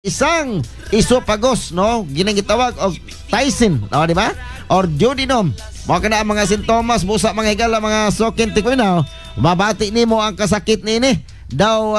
isang isopagos, no, ginagitawag og Tyson, no, di ba? Or duodenum. Mao kana ang mga sintomas busa mga higala mga sukin tikwinaw. Mabati nimo ang kasakit nini. Daw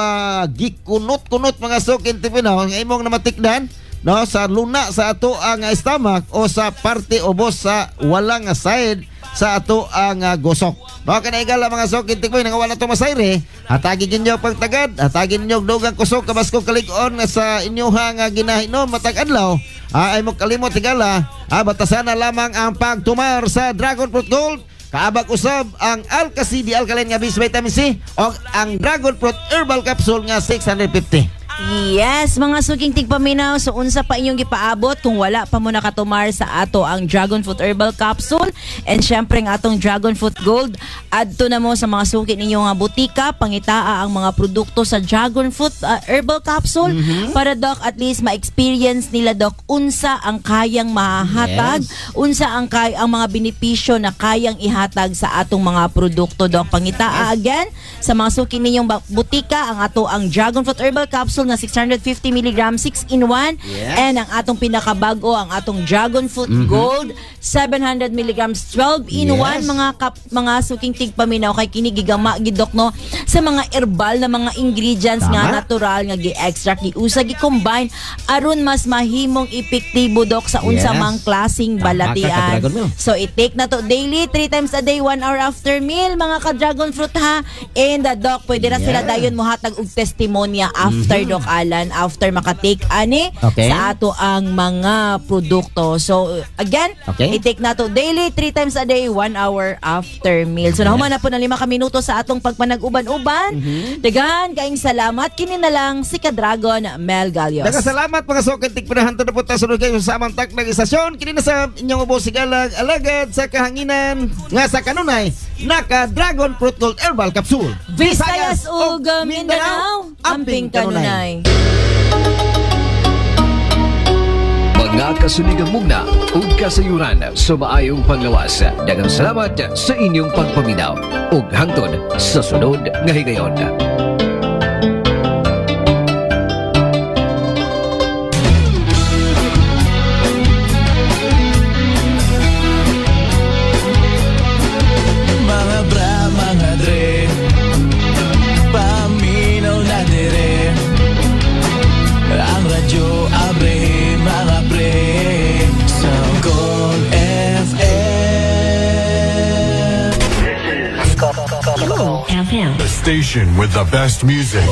gikunot-kunot mga sukin tikwinaw nga imong namatikdan, no, sa luna sa ato ang stomach o sa parte ubos sa walang side sa ato ang gosok. Mao kana higala mga sukin tikwinaw nga wala to masayre. Hatagin ninyo pagtagad, hatagin ninyo dugang kusog kabasko kalig-on nga sa inyohang ginahinom matag adlaw. Ay mo kalimot tigala, batasan na lamang ang pagtumar sa Dragon Fruit Gold. Kaabag usab ang Alka-CD Alkaline nga bis vitamin C o ang Dragon Fruit Herbal Capsule nga 650. Yes, mga suging tigpaminaw, so unsa pa inyong gipaabot kung wala pa mo nakatumar sa ato ang Dragon Fruit Herbal Capsule and syempre ang atong Dragon Fruit Gold. Adto na mo sa mga suki ninyo nga butika, pangitaa ang mga produkto sa Dragon Fruit Herbal Capsule para Doc at least ma-experience nila Doc unsa ang kayang mahatag, unsa ang mga benepisyo na kayang ihatag sa atong mga produkto Doc. Pangitaa again sa mga suki ninyong butika ang ato ang Dragon Fruit Herbal Capsule na 650 mg 6-in-1 and ang atong pinakabago ang atong Dragon Fruit Gold 700 mg 12-in-1 mga suking tigpaminaw kay kini gigama gidok no sa mga herbal na mga ingredients nga natural nga gi-extract giusa gi-combine aron mas mahimong epektibo Dok sa unsa mang klaseng balatian. So i-take na to daily 3 times a day 1 hour after meal mga ka-Dragon Fruit ha. And Doc pwede na sila dayon mohatag og testimonya after Doc Alan after makatake ani sa ato ang mga produkto. So again, i-take na to daily 3 times a day 1 hour after meal. So nahuman na po ng 5 minuto sa atong pagpanag-uban-uban. Dagan kaing salamat kini na lang si ka-Dragon Mel Galios. Dagan salamat mga sukin tigpinahan to na po ta sunod kayo sa amang taknag istasyon. Kini na sa inyong ubos sigalag alagad sa kahanginan nga sa kanunay naka Dragon Fruit Gold Herbal Capsule. Visayas ug Mindanao, amping kanunay. Mga kasunigang mugna ug kasayuran sa maayong panglawas. Daghang salamat sa inyong pagpaminaw ug hangtod sa sunod nga higayon. The station with the best music.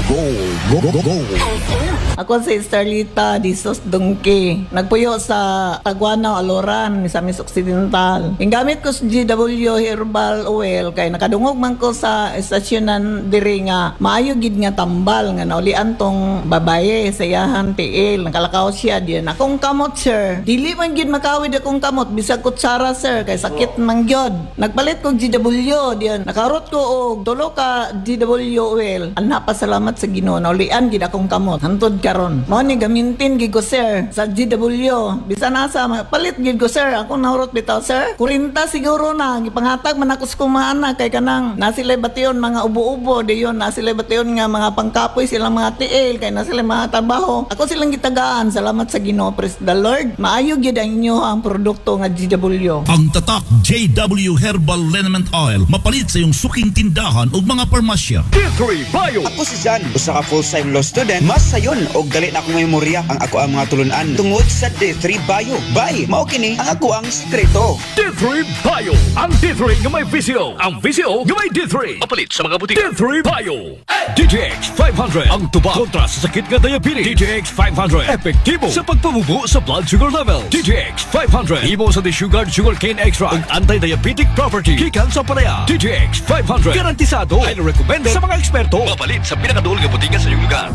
Ako si Starlita Disos Dungki. Nagpuyo sa Taguanaw, Aloran, Misamis Occidental. Ang gamit ko sa GW Herbal Oil kay nakadungog man ko sa estasyonan diri nga maayo gid nga tambal nga naulian tong babaye sa yahan PL. Nakalakaw siya diyan. Akong kamot sir. Dili man gid makawid akong kamot bisag kutsara sir kay sakit man gyud. Nagpalit ko GW diyan. Nakarot ko og tulo ka GW oil. Napasalamat sa Ginoo naulian gid akong kamot. Hantod karon. Mao ni gamintin gid ko sir sa GW. Bisan nasa palit gid ko sir. Ako nahurot bitaw sir. 40 siguro na gipanghatag man ako sa kumana kay kanang nasilay bation mga ubo-ubo diyon nasilay bation nga mga pangkapoy silang mga TL kay nasilay mga trabaho. Ako silang gitagaan. Salamat sa Ginoo. Praise the Lord. Maayo gid ang inyo ang produkto nga GW. Ang tatak JW Herbal Liniment Oil mapalit sa iyong suking tindahan ug mga parmasya. D3 Bio. Ako si Jan, usa ka full-time law student. Mas sayon og dali na akong memorya ang ako ang mga tulunan tungod sa D3 Bio. Bye, mao kini ang ako ang sekreto. D3 Bio. Ang D3 nga may VCO. Ang VCO nga may D3. Mapalit sa mga butika. D3 Bio. DTX 500. Ang tuba kontra sa sakit nga diabetes. DTX 500. Epektibo sa pagpamubo sa blood sugar level. DTX 500. Imo sa desugared sugarcane extract ug anti-diabetic property. Gikan sa palaya. DTX 500. Garantisado. Highly recommended sa mga eksperto. Mapalit sa pinakadul nga butika sa iyong lugar.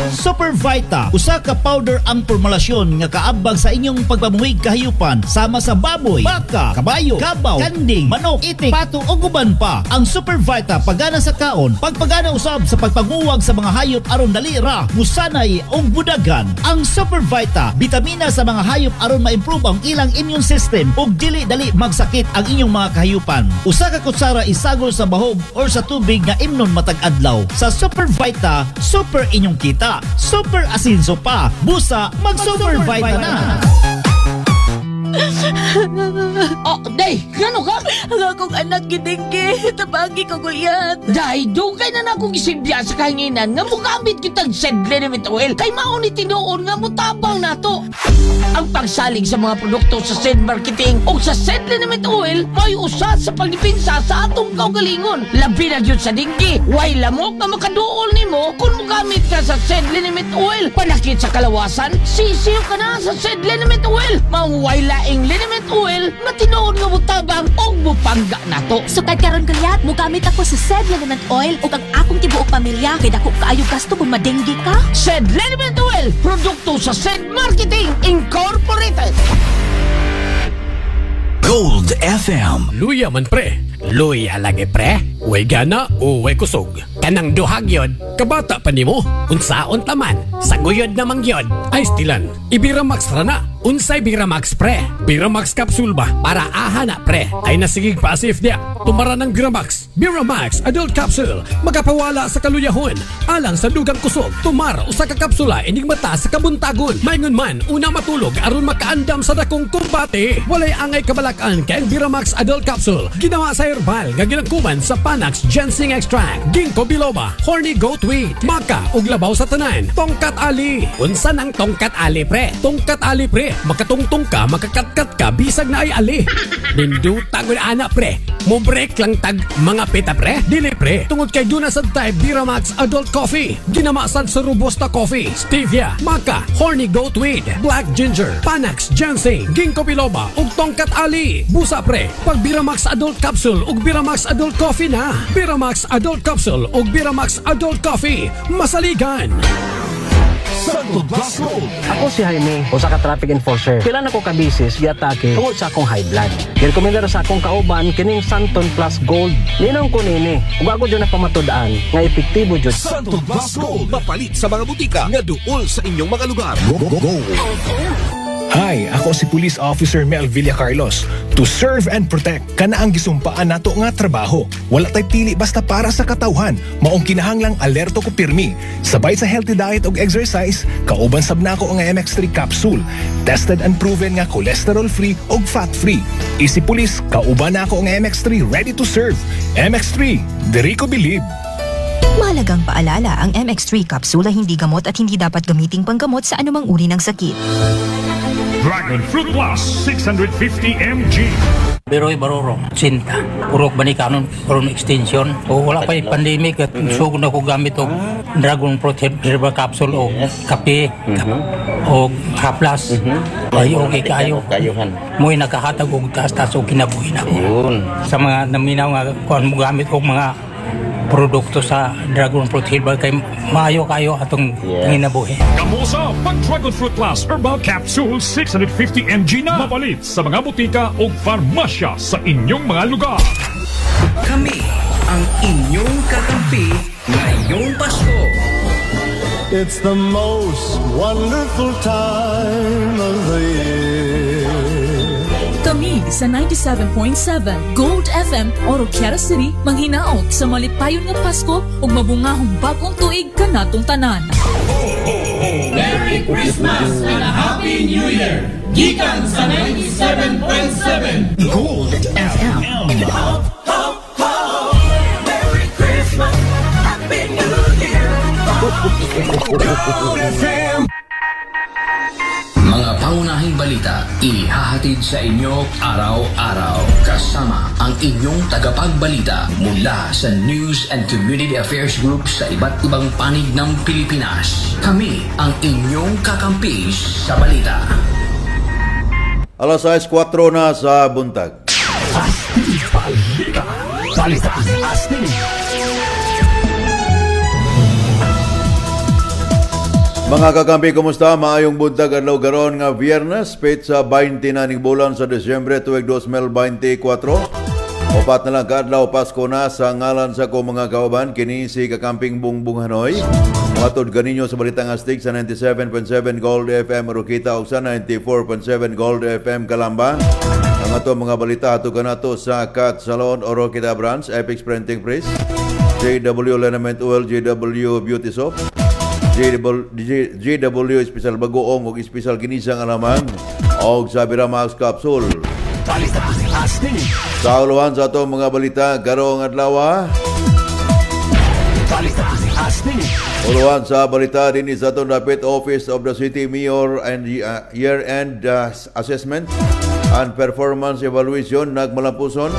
Super Vita, usa ka powder ang formulasyon nga kaabag sa inyong pagpamuhig kahayupan sama sa baboy, baka, kabayo, kabaw, kanding, manok, itik, pato o guban pa. Ang Super Vita pagana sa kaon, pagpagana usab sa pagpanguwag sa mga hayop aron dali ra musanay og budagan. Ang Super Vita, bitamina sa mga hayop aron ma-improve ang ilang immune system ug dili dali magsakit ang inyong mga kahayupan. Usa ka kutsara isagol sa bahog or sa tubig nga imnon matag adlaw. Sa Super Vita, super inyong kita. super asinso pa. Busa, mag-Super Vita na. Oh, day, gano ka? Ang akong anak gidengge, tabagi ko guyat. Day, dugay na akong isibya sa kahinginan nga mugamit kitang Sed Liniment Oil kay mauni tinuon nga mutabang nato. Ang pagsalig sa mga produkto sa Sed Marketing o sa Sed Liniment Oil may usa sa pagdipinsa sa atong kaugalingon. Labi na yun sa dinggi, way lamok nga makaduol nimo kung mugamit ka sa Sed Liniment Oil. Panakit sa kalawasan, sisiyo ka na sa Sed Liniment Oil. Mamuway laing liniment oil na tinuod nga mutabang o mupangga nato. Sukad karon gayat, mugamit ako sa Sed Liniment Oil ug ang akong tibuok pamilya kay dako kaayo gasto kung madenggi ka. Sed Liniment Oil, produkto sa Sed Marketing Incorporated. Gold FM. Luya man pre. Luya lagi pre. Way gana o way kusog. Kanang duhag yun, kabata pa nimo. Unsaon taman, saguyod namang yun. Ay stilan, Ibiramax rana. Unsay Biramax pre. Biramax capsule ba? Para aha na pre. Ay nasigig pasif dia. Tumara ng Biramax. Biramax Adult Capsule. Magapawala sa kaluyahon. Alang sa dugang kusog. Tumar usa ka kapsula inig mata sa kabuntagon. Maingon man, una matulog aron makaandam sa dakong kumbate. Walay angay kabalakan kay Biramax Adult Capsule. Ginawa sa herbal nga ginangkuman sa Panax Ginseng Extract. Ginkgo biloba, horny goat wheat, maka ug labaw sa tanan. Tongkat ali. Unsa nang tongkat ali pre? Tongkat ali pre. Makatungtong ka, makakatkat ka, bisag na ay ali. Nindutan ko na anak pre. Mo break lang tag mga pita pre. Dili pre. Tungod kay Duna sa type Biramax Adult Coffee. Ginamasan sa Robusta Coffee, Stevia, Maca, Horny Goat Weed, Black Ginger, Panax Ginseng, Ginkgo biloba ug Tongkat ali. Busa pre. Pag Biramax Adult Capsule ug Biramax Adult Coffee na. Biramax Adult Capsule ug Biramax Adult Coffee. Masaligan. Santo Glass Gold. Ako si Jaime, usa ka traffic enforcer. Kailan ako kabisis giatake tungod sa akong high blood. Girekomenda sa akong kauban kining Santon Plus Gold. Ninong ko nini, ug ako jud na pamatud-an nga epektibo jud. Santo Glass Gold. Mapalit sa mga butika nga duol sa inyong mga lugar. Go. Hi, ako si Police Officer Mel Villacarlos. To serve and protect, kana ang gisumpaan nato nga trabaho. Wala tay pili basta para sa katawhan. Maong kinahanglang alerto ko pirmi. Sabay sa healthy diet ug exercise, kauban sab nako ang MX3 capsule. Tested and proven nga cholesterol-free ug fat-free. Easy Police, kauban nako ang MX3 ready to serve. MX3, diri ko believe. Mahalagang paalala, ang MX3 kapsula hindi gamot at hindi dapat gamiting panggamot sa anumang uri ng sakit. Dragon Fruit Plus 650 mg. Beroy Baroro, Sinta. Purok Banikanon, Baron Extension. O wala pa yung pandemic at sugod na ko gamit o Dragon Fruit Herbal Capsule o kape o haplas. Ay okay kayo. Mo'y nakahatag o taas-taas o kinabuhin ako. Sa mga naminaw nga kung mo gamit o mga produkto sa Dragon Fruit Herbal kay maayo kayo atong ginabuhi. Kamusa pag Dragon Fruit Plus Herbal Capsule 650 mg na mapalit sa mga butika o farmasya sa inyong mga lugar. Kami ang inyong kakampi ngayong Pasko. It's the most wonderful time of the year. Kami sa 97.7 Gold FM, Oroquiara City, manghinaot sa malipayon nga Pasko ug mabungahong bagong tuig kanatong tanan. Merry Christmas and a Happy New Year! Gikan sa 97.7 Gold FM. Ho, ho, ho! Merry Christmas, Happy New Year! Gold FM! Mga pangunahing balita ihahatid sa inyo araw-araw kasama ang inyong tagapagbalita mula sa News and Community Affairs Group sa iba't ibang panig ng Pilipinas. Kami ang inyong kakampi sa balita. Alas 6:04 na sa buntag. Balita. Mga kakampi, kumusta? Maayong buntag adlaw karon nga Biyernes, petsa 20 na ning bulan sa Disyembre tuig 2024. Opat na lang kaadlaw Pasko na sa ngalan sa ko mga kauban kini si kakamping Bungbong Hanoy. Matod ganinyo sa Balitang Astig sa 97.7 Gold FM Rokita ug sa 94.7 Gold FM Kalamba. Ang ato mga balita ato kanato sa Cat Salon Orokita Branch, Apex Printing Press, JW Liniment Oil, JW Beauty Soap, GW Special Bagoong ug Special Ginisang Alamang og sa Biramax Capsule. Sa uluhan sa atong mga balita karong adlaw. Uluhan sa balita din sa atong dapit Office of the City Mayor and Year-End Assessment and Performance Evaluation nagmalampuson.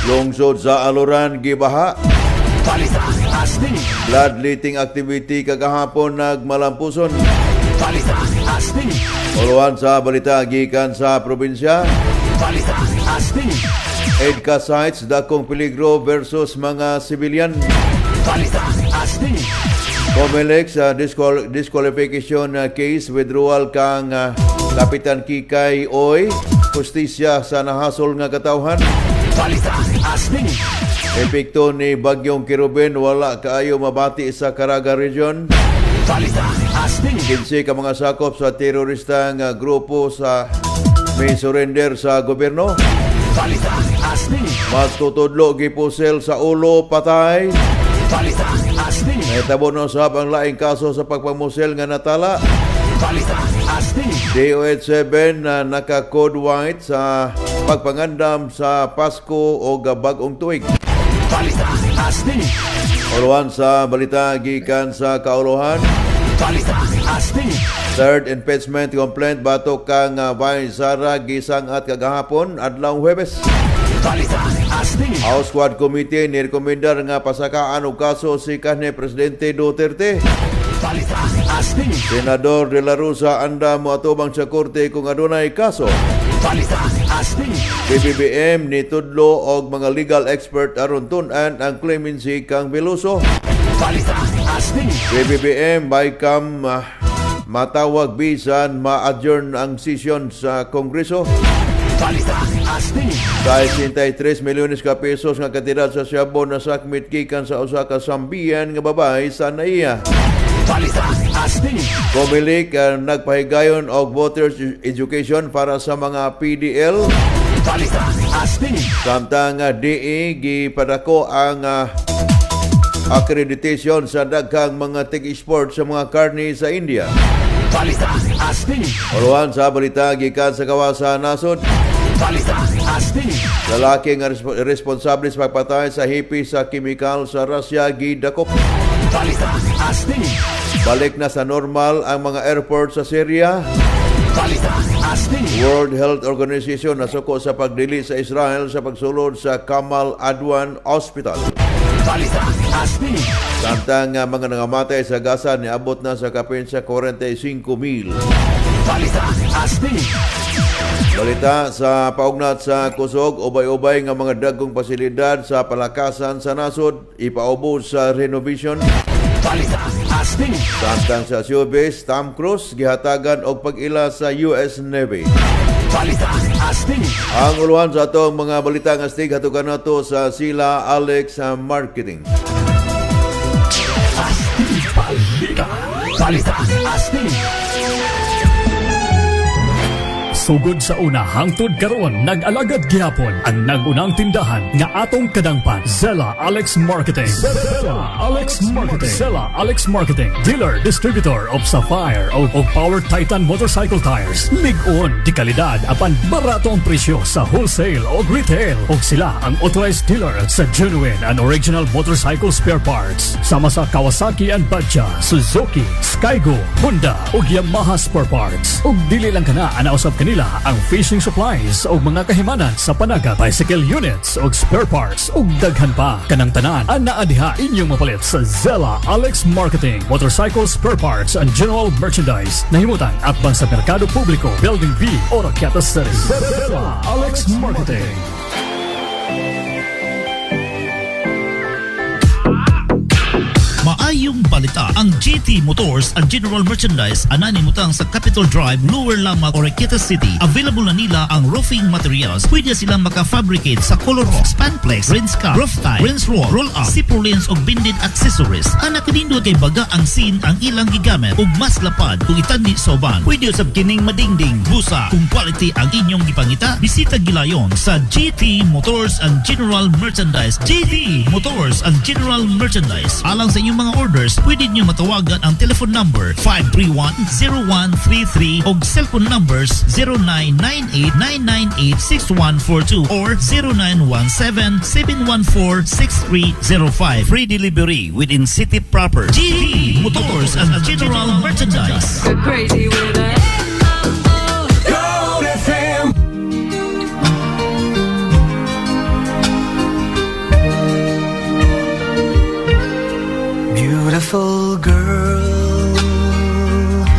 Lungsod sa Aluran gibaha. Bloodletting activity kagahapon nagmalampuson. Uluhan sa balita gikan sa probinsya. EDCA sites dakong peligro versus mga sibilyan. Comelec sa disqualification case withdrawal kang Kapitan Kikay Oy. Justisya sa nahasol nga katawhan. Epekto ni Bagyong Kirubin wala kaayo mabati sa Caraga Region. 15 ka mga sakop sa terorista nga grupo sa may surrender sa gobyerno. Magtutudlo gipusel sa ulo patay. Nahitabo na usab ang laing kaso sa pagpamusel nga natala. DOH-7 na naka-code white sa pagpangandam sa Pasko o Bagong Tuig. Uluhan sa balita gikan sa kauluhan. Third impeachment complaint batok kang Vice Sara gisang at kagahapon adlaw Huwebes. House Squad Committee nirekomendar nga pasakaan og kaso si kanhi Presidente Duterte. Senador De La Rosa anda moatubang sa korte kung adunay kaso. PBBM ni tudlo og mga legal expert aron tun-an ang clemency kang Veloso. PBBM baykam matawag bisan ma-adjourn ang session sa Kongreso. Dahil 63 milyones ka pesos nga katidad sa Siabo na sakmit kikan sa usa ka sambiyan nga babae sa naiya. Comelec nagpahigayon og voters education para sa mga PDL. Samtang DE gipadako ang accreditation sa daghang mga tig-sport sa mga karne sa India. Uluhan sa balita gikan sa kawasan nasod. Lalaki nga responsable sa pagpatay sa hippie sa kimikal sa Russia gidakop. Balik na sa normal ang mga airport sa Syria. World Health Organization nasuko sa pagdili sa Israel sa pagsulod sa Kamal Adwan Hospital. Samtang mga nangamatay sa Gaza niabot na sa kapin sa 45,000. Balita sa paugnat sa kusog, ubay-ubay nga mga dagkong pasilidad sa palakasan sa nasod ipaubos sa renovation. Samtang sa showbiz, Tom Cruise gihatagan og pag-ila sa US Navy. Ang uluhan sa atong mga balita nga stig hatugan nato sa Sila Alex Marketing. Sugod sa una hangtod karon nag-alagad gihapon ang nagunang tindahan nga atong kadangpan. Zella Alex Marketing. Zella Alex Marketing. Zella Alex Marketing. Dealer distributor of Sapphire o Power Titan motorcycle tires. Lig-on di kalidad apan barato ang presyo sa wholesale o retail. O sila ang authorized dealer sa genuine and original motorcycle spare parts. Sama sa Kawasaki and Badja, Suzuki, Skygo, Honda o Yamaha spare parts. O dili lang kana anausab kanila ang fishing supplies o mga kahimanan sa panagat, bicycle units o spare parts o daghan pa. Kanang tanan ang naadiha inyong mapalit sa Zella Alex Marketing, motorcycle spare parts and general merchandise. Nahimutang atbang sa Merkado Publiko, Building B, Oroquieta City. Zella Alex Marketing. Maayong balita, ang GT Motors and General Merchandise ananimutang sa Capitol Drive, Lower Lamag, Oroquieta City. Available na nila ang roofing materials. Pwede silang maka-fabricate sa color rock, spanplex, rinse cap, roof tie, rinse roll, roll up, sipolins o binded accessories. Anak kanindot kay baga ang scene ang ilang gigamit ug mas lapad kung itandi sa uban. Pwede usab kining madingding busa kung quality ang inyong gipangita. Bisita gilayon sa GT Motors and General Merchandise. GT Motors and General Merchandise. Alang sa inyong mga orders, Pwede nyo matawagan ang telephone number 531-0133 o cellphone numbers 0998-998-6142 or 0917-714-6305. Free delivery within city proper. GV Motors and General Merchandise. Crazy with a Gold FM. Beautiful girl.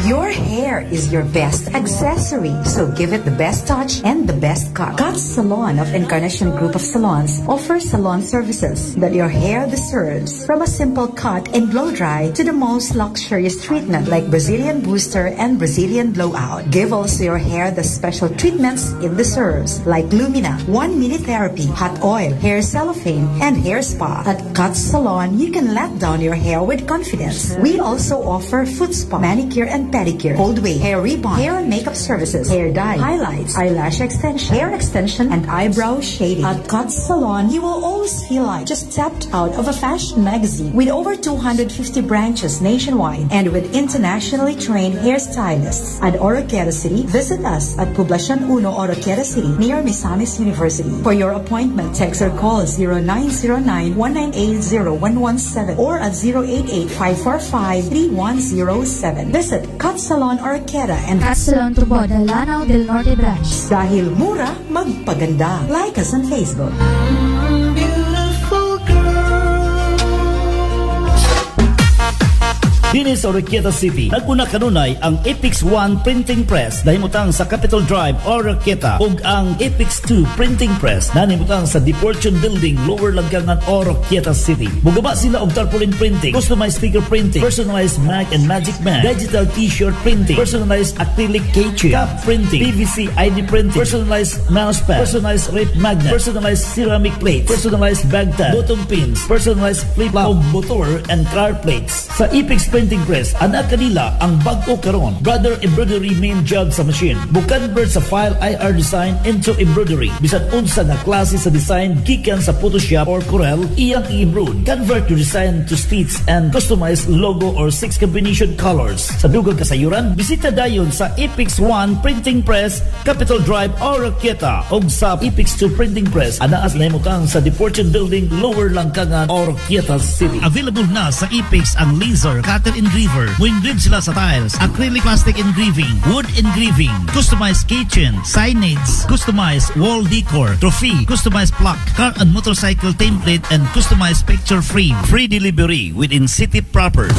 Your hair is your best accessory, so give it the best touch and the best cut. Cut Salon of Encarnacion Group of Salons offers salon services that your hair deserves, from a simple cut and blow dry to the most luxurious treatment like Brazilian booster and Brazilian blowout. Give also your hair the special treatments it deserves, like Lumina, 1-minute therapy, hot oil, hair cellophane, and hair spa. At Cut Salon, you can let down your hair with confidence. We also offer foot spa, manicure and pedicure, cold wave, hair rebond, hair and makeup services, hair dye, highlights, eyelash extension, hair extension, and eyebrow shading. At Cut Salon, you will always feel like just stepped out of a fashion magazine. With over 250 branches nationwide and with internationally trained hairstylists at Oroqueta City, visit us at Poblacion 1, Oroqueta City, near Misamis University. For your appointment, text or call 0909-1980-117 or at 088-545-3107. Visit Cut Salon Oroqueta and Cut Salon Tuboda, Lanao del Norte Branch. Dahil mura, magpaganda. Like us on Facebook. Dini sa Oroqueta City, naguna kanunay ang Epix 1 Printing Press nahimutang sa Capitol Drive, Oroqueta, ug ang Epix 2 Printing Press nahimutang sa Deportion Building, Lower Langgangan, Oroqueta City. Mugaba sila og tarpaulin printing, customized sticker printing, personalized Mac and Magic Man, digital t-shirt printing, personalized acrylic keychain, cap printing, PVC ID printing, personalized mousepad, personalized rip magnet, personalized ceramic plates, personalized bag tag, bottom pins, personalized flip-flop og motor and car plates. Sa Epix Printing Press, anak kanila ang bag-o karon, brother embroidery main job sa machine. Bukan-convert sa file IR design into embroidery. Bisan unsa nga klase sa design gikan sa Photoshop or Corel, iyang i-embroid. Convert your design to stitch and customize logo or 6 combination colors. Sa dugang kasayuran, bisita dayon sa Epix 1 Printing Press, Capitol Drive, Oroqueta, og sa Epix 2 Printing Press, anaas nahimutang sa Deportion Building, Lower Langgangan, Oroqueta City. Available na sa Epix ang laser cutter engraver. Mo-engrave sila sa tiles, acrylic plastic engraving, wood engraving, customized kitchen, signage, customized wall decor, trophy, customized plaque, car and motorcycle template, and customized picture frame. Free delivery within city proper.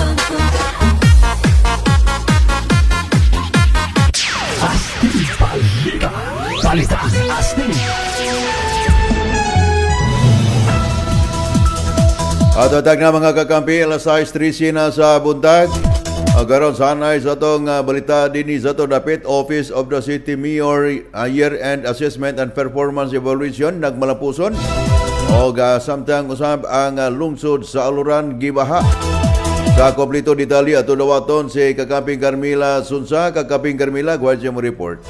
At atag na mga kakampi, alas 6:13 na sa buntag. Agaron sanay sa itong balita din sa ito dapit Office of the City Mayor Year-End Assessment and Performance Evaluation nagmalapuson. O samtang usab ang lungsod sa Aluran gibaha. Sa kompleto detalye ato dawaton si Kakamping Carmila Sunsa. Kakamping Carmila, guwad siya mo report.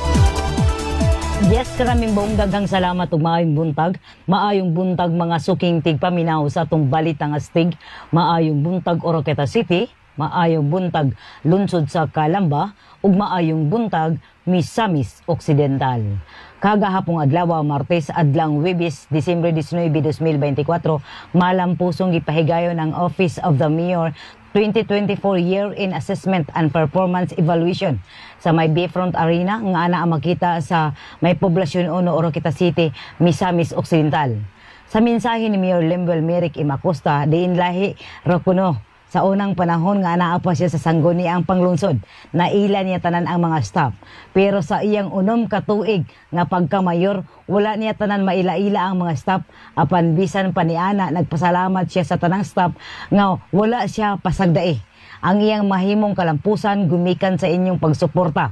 Yes, karaming buong daghang salamat ug maayong buntag. Maayong buntag mga suking tigpaminaw sa atong balitang astig. Maayong buntag Oroqueta City, maayong buntag lungsod sa Calamba ug maayong buntag Misamis Occidental. Kagahapong adlaw Martes adlang Huwebes, Disyembre 19, 2024, malampusong gipahigayon ang Office of the Mayor 2024 Year-End Assessment and Performance Evaluation sa may Bayfront Arena nga ana makita sa may Poblacion 1, Oroqueta City, Misamis Occidental. Sa mensahe ni Mayor Lemuel Merrick M. Acosta, diin lahi ra kuno sa unang panahon nga anaa pa siya sa sangguniang panglungsod, naila niya tanan ang mga staff. Pero sa iyang unom katuig nga pagkamayor, wala niya tanan maila-ila ang mga staff. Apan bisan pa ni ana, nagpasalamat siya sa tanang staff nga wala siya pasagdae. Ang iyang mahimong kalampusan gumikan sa inyong pagsuporta.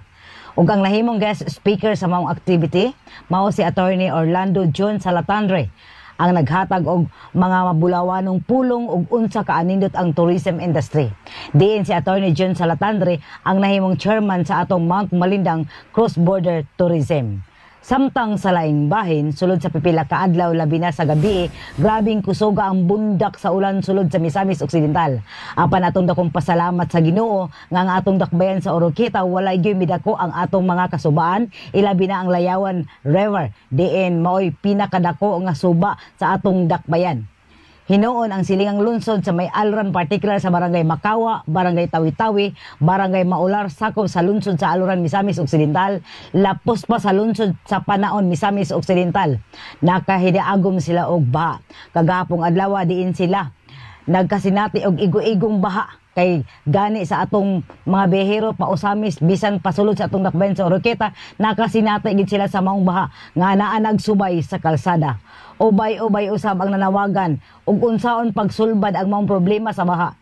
Ug ang nahimong guest speaker sa maong activity, mao si Attorney Orlando John Salatandre, ang naghatag og mga mabulawanong pulong ug unsa kaanindot ang tourism industry. Diin si Attorney John Salatandre ang nahimong chairman sa atong Mount Malindang Cross-Border Tourism. Samtang sa laing bahin, sulod sa pipila ka adlaw labi na sa gabi, grabing kusoga ang bundak sa ulan sulod sa Misamis Occidental. Apan atong dakong pasalamat sa Ginoo nga ang atong dakbayan sa Oroqueta walay gyud midako ang atong mga kasubaan, ilabi na ang Layawan River, diin maoy pinakadako nga suba sa atong dakbayan. Hinuon ang silingang lungsod sa may alran partikular sa Barangay Makawa, Barangay Tawi-Tawi, Barangay Maular, sakop sa lungsod sa Aluran, Misamis Occidental, lapos pa sa lungsod sa Panaon, Misamis Occidental. Nakahidaagom sila og baha. Kagahapong adlaw diin sila nagkasinati og igo-igong baha kay gani sa atong mga behero pausamis bisan pasulod sa atong dakbayan sa Oroqueta, nakasinati gid sila sa maong baha nga naa nagsubay sa kalsada. Ubay-ubay usab ang nanawagan ug unsaon pagsulbad ang maong problema sa baha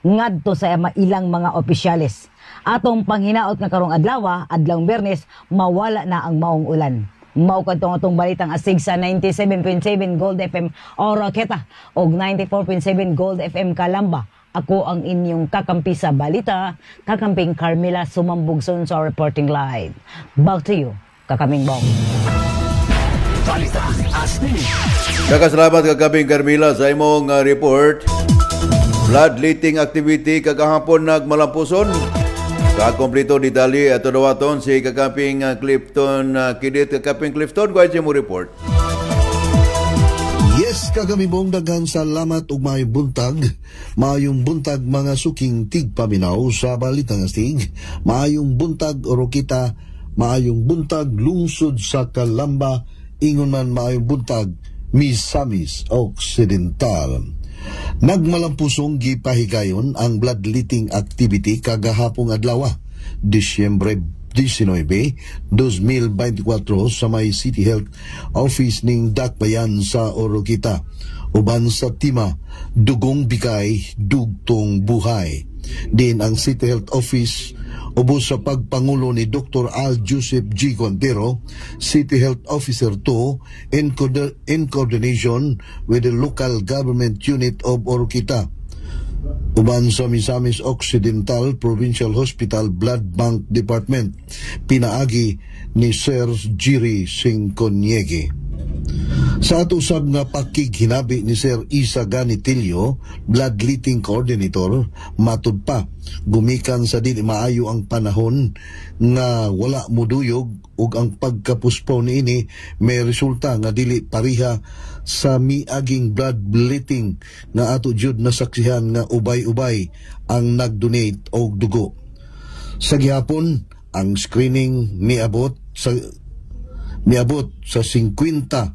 ngadto sa ilang mga opisyales. Atong panghinaot nga karong adlaw, adlawng Biyernes, mawala na ang maong ulan. Mao kadtong atong balitang asig sa 97.7 Gold FM Oroqueta ug 94.7 Gold FM Calamba. Ako ang inyong kakampi sa balita, Kakamping Carmela Sumambugson sa reporting live. Back to you, Kakaming Bong. Kakasalamat Kakabing Carmela sa imong report. Bloodletting activity kagahapon nagmalampuson. Kakomplito detalye ato dawaton si Kakaping Clifton Kidit. Kakaping Clifton, kuha siya mo report. Yes, kagamibong daghang salamat ug maayong buntag. Maayong buntag mga suking tigpaminaw sa balitang astig. Maayong buntag Oroqueta, maayong buntag lungsod sa Calamba, ingon man maayong buntag Misamis Occidental. Nagmalampusong gipahigayon ang bloodletting activity kagahapong adlaw, Disyembre 19, 2024 sa may City Health Office ning Dakbayan sa Oroqueta. Uban sa tema, Dugong Bigay, Dugtong Buhay. Din ang City Health Office, ubos sa pagpangulo ni Dr. Al Joseph G. Guantero, City Health Officer 2, in coordination with the Local Government Unit of Oroqueta. Uban sa Misamis Occidental Provincial Hospital Blood Bank Department, pinaagi ni Sir Jiri Singconiege. Sa atusab nga pakighinabi ni Sir Isa Ganitilio, bloodletting coordinator, matud pa, gumikan sa dili maayo ang panahon nga wala muduyog ug ang pagkapuspon niini may resulta nga dili pariha sa miaging bloodletting nga ato jud nasaksihan nga ubay-ubay ang nagdonate og dugo. Sa gihapon, ang screening miabot sa 50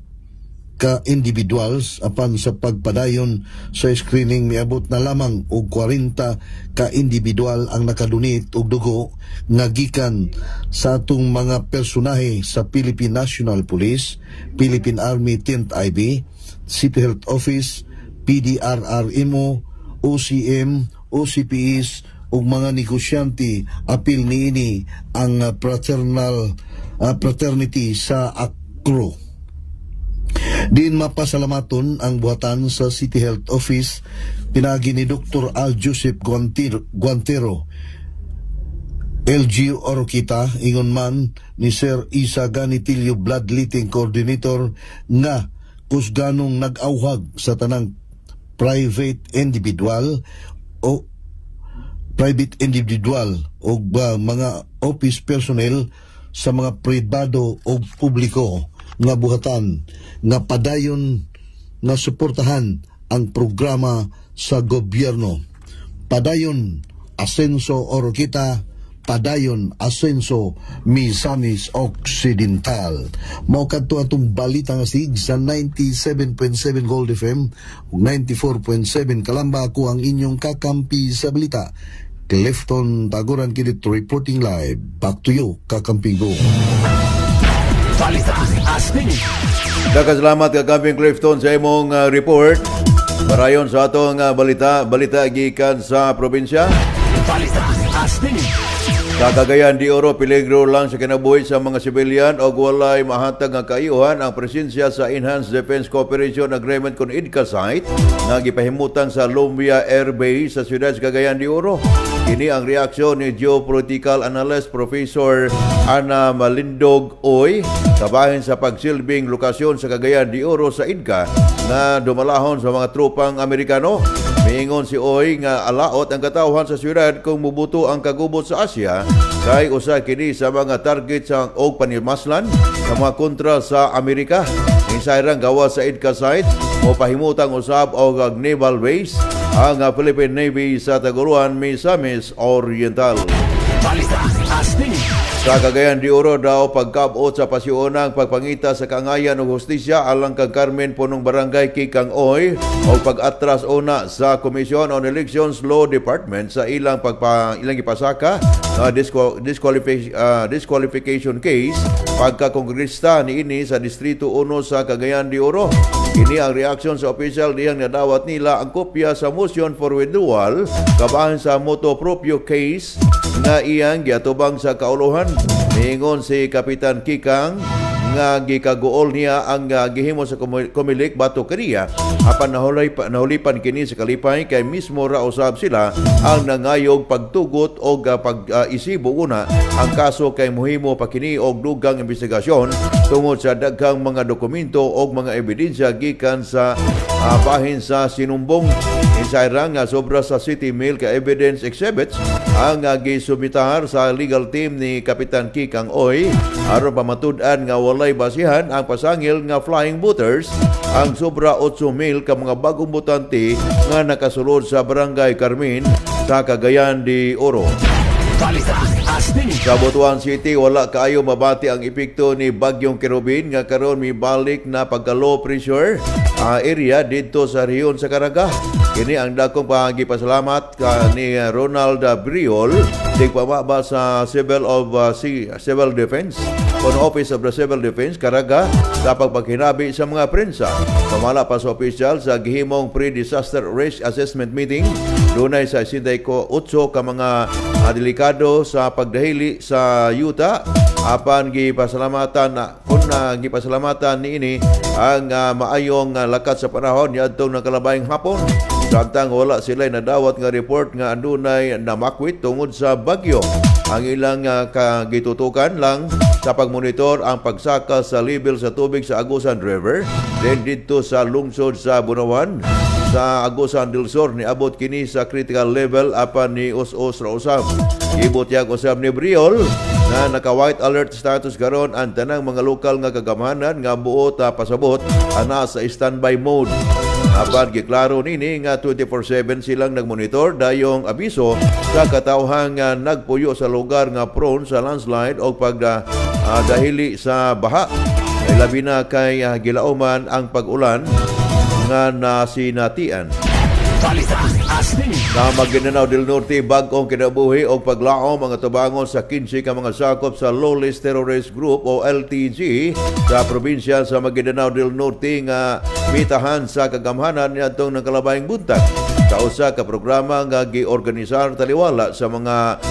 ka individuals, apan sa pagpadayon sa screening miabot na lamang og 40 ka individual ang nakadonate og dugo nga gikan sa atong mga personahe sa Philippine National Police, Philippine Army 10th IB, City Health Office, PDRRMO, OCM, OCPS ug mga negosyante. Apil niini ang fraternity sa ACRO. Din mapasalamaton ang buhatan sa City Health Office, pinagi ni Dr. Al Joseph Guantero, LGU Oroqueta, ingon man ni Sir Isa Ganitilio, bloodletting coordinator, nga kusganong nag-auhag sa tanang private individual o mga office personnel sa mga pribado o publiko nga buhatan nga padayon nga suportahan ang programa sa gobyerno. Padayon Asenso Oroqueta, padayon Asenso Misamis Occidental. Mao kadto atong balita nga sig sa 97.7 Gold FM ug 94.7 Calamba. Ako ang inyong kakampi sa balita, Clifton Taguran Kidit, reporting live. Back to you, Kakamping Go. Kakasalamat Kakamping Clifton sa imong report. Parayon sa atong balita gikan sa probinsya. Sa Cagayan de Oro, peligro lang sa kinabuhi sa mga sibilyan o walay mahatag nga kaayuhan ang presensya sa Enhanced Defense Cooperation Agreement con IDCA-SITE nga gipahimutan sa Lumbia Air Base sa siyudad sa Cagayan de Oro. Kini ang reaksyon ni geopolitical analyst Professor Ana Malindog Oy kabahin sa pagsilbing lokasyon sa Cagayan de Oro sa IDCA na dumalahon sa mga tropang Amerikano. Miingon si Oy nga alaot ang katawhan sa siyudad kung mubuto ang kagubot sa Asya kay usa kini sa mga target sa og panimaslan sa mga kontra sa Amerika. Insayrang gawa sa IDCA-SITE o pahimutang usab og naval base ang Philippine Navy sa Taguluan, Misamis Oriental. Sa Cagayan de Oro daw pagkabot sa pasiunang pagpangita sa kangayan o hustisya alang kang Carmen Punong Barangay Kikang Oy o pag-atras una sa Commission on Elections Law Department sa ilang ipasaka na disqualification case pagka-kongresta niini sa Distrito 1 sa Cagayan de Oro. Kini ang reaksyon sa opisyal diyang nadawat nila ang kopya sa motion for withdrawal kabahin sa motu proprio case nga iyang giatubang sa kauluhan. Miingon si Kapitan Kikang nga gikaguol niya ang gihimo sa Comelec Bato Caria apan nahulipan kini sa kalipay kay mismo ra usab sila ang nangayog pagtugot o pag-isibo una ang kaso kay muhimo pa kini og dugang investigasyon tungod sa daghang mga dokumento o mga ebidensya gikan sa bahin sa sinumbong. Insayrang nga sobra sa City Mail ka evidence exhibits ang gisubmitar sa legal team ni Kapitan Kikang Oy aron pamatud-an nga walay basihan ang pasangil nga flying voters ang sobra 8,000 ka mga bagong botante nga nakasulod sa Barangay Carmen sa Cagayan de Oro. Sa Butuan City, wala kaayo mabati ang epekto ni Bagyong Kerubin nga karon mibalik na pagka-low pressure area dito sa rehiyon sa Caraga. Kini ang dakong pagipasalamat ni Ronald Briol, tigpamaba sa Civil Defense on Office of the Civil Defense Caraga sa pagpaghinabi sa mga prensa. Pamala pa sa opisyal sa gihimong pre-disaster risk assessment meeting, dunay sa 68 ka mga delikado sa pagdahili sa yuta apan gipasalamatan niini ang maayong lakat sa panahon niadtong nakalabayng hapon. Samtang wala sila nadawat nga report nga andunay namakwit tungod sa bagyo. Ang ilang kagitutukan lang sa pagmonitor ang pagsaka sa level sa tubig sa Agusan River, then dito sa lungsod sa Bunawan sa Agusan del Sur ni abot kini sa critical level apan ni us-us ra usab. Ibot yang usab ni Briol na naka-white alert status karon ang tanang mga lokal nga kagamanan nga buot pasabot ana sa standby mode. Apan giklaro nini nga 24/7 silang nagmonitor dayong abiso sa katawhang nagpuyo sa lugar nga prone sa landslide o pagdahili sa baha. Ay labi na kay gilauman ang pag-ulan nga nasinatian. Sa Maguindanao del Norte, bag-ong kinabuhi o paglaom ang tubangon sa 15 ka mga sakop sa Lawless Terrorist Group o LTG sa probinsya sa Maguindanao del Norte nga mitahan sa kagamhanan niadtong nakalabayng buntag. Sa usa ka programa nga giorganisar taliwala sa mga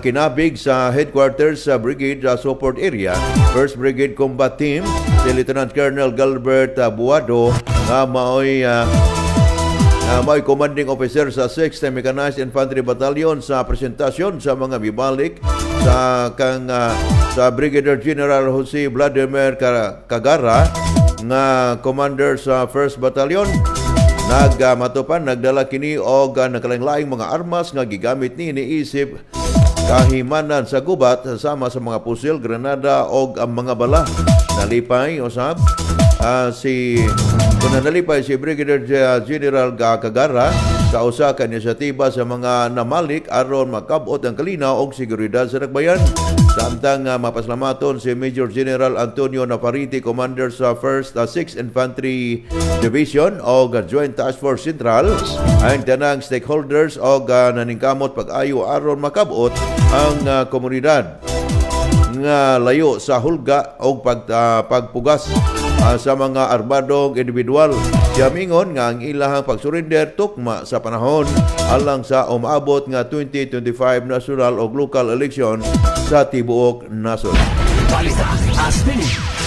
kinabig sa headquarters sa Brigade Support Area, 1st Brigade Combat Team, si Lieutenant Colonel Galbert Buado nga maoy commanding officer sa 6th Mechanized Infantry Battalion sa presentasyon sa mga bibalik sa Brigadier General Jose Vladimir Cagara nga commander sa 1st Battalion. Nagdala kini og nakalang-laing mga armas nga gigamit ni iniisip kahimanan sa gubat sama sa mga pusil, granada og ang mga bala. Nalipay usab si Brigadier General Cagara sa usa ka inisyatiba sa mga namalik aron makabot ang kalinaw og seguridad sa nagbayan. Samtang mapasalamaton si Major General Antonio Naparite, Commander sa 6th Infantry Division o Joint Task Force Central, ang tanang stakeholders o naningkamot pag-ayo aron makabot ang komunidad nga layo sa hulga o pagpugas sa mga armadong individual. Siya mingon nga ang ilahang pagsurinder tukma sa panahon alang sa umaabot nga 2025 national o local election sa tibuok nasod.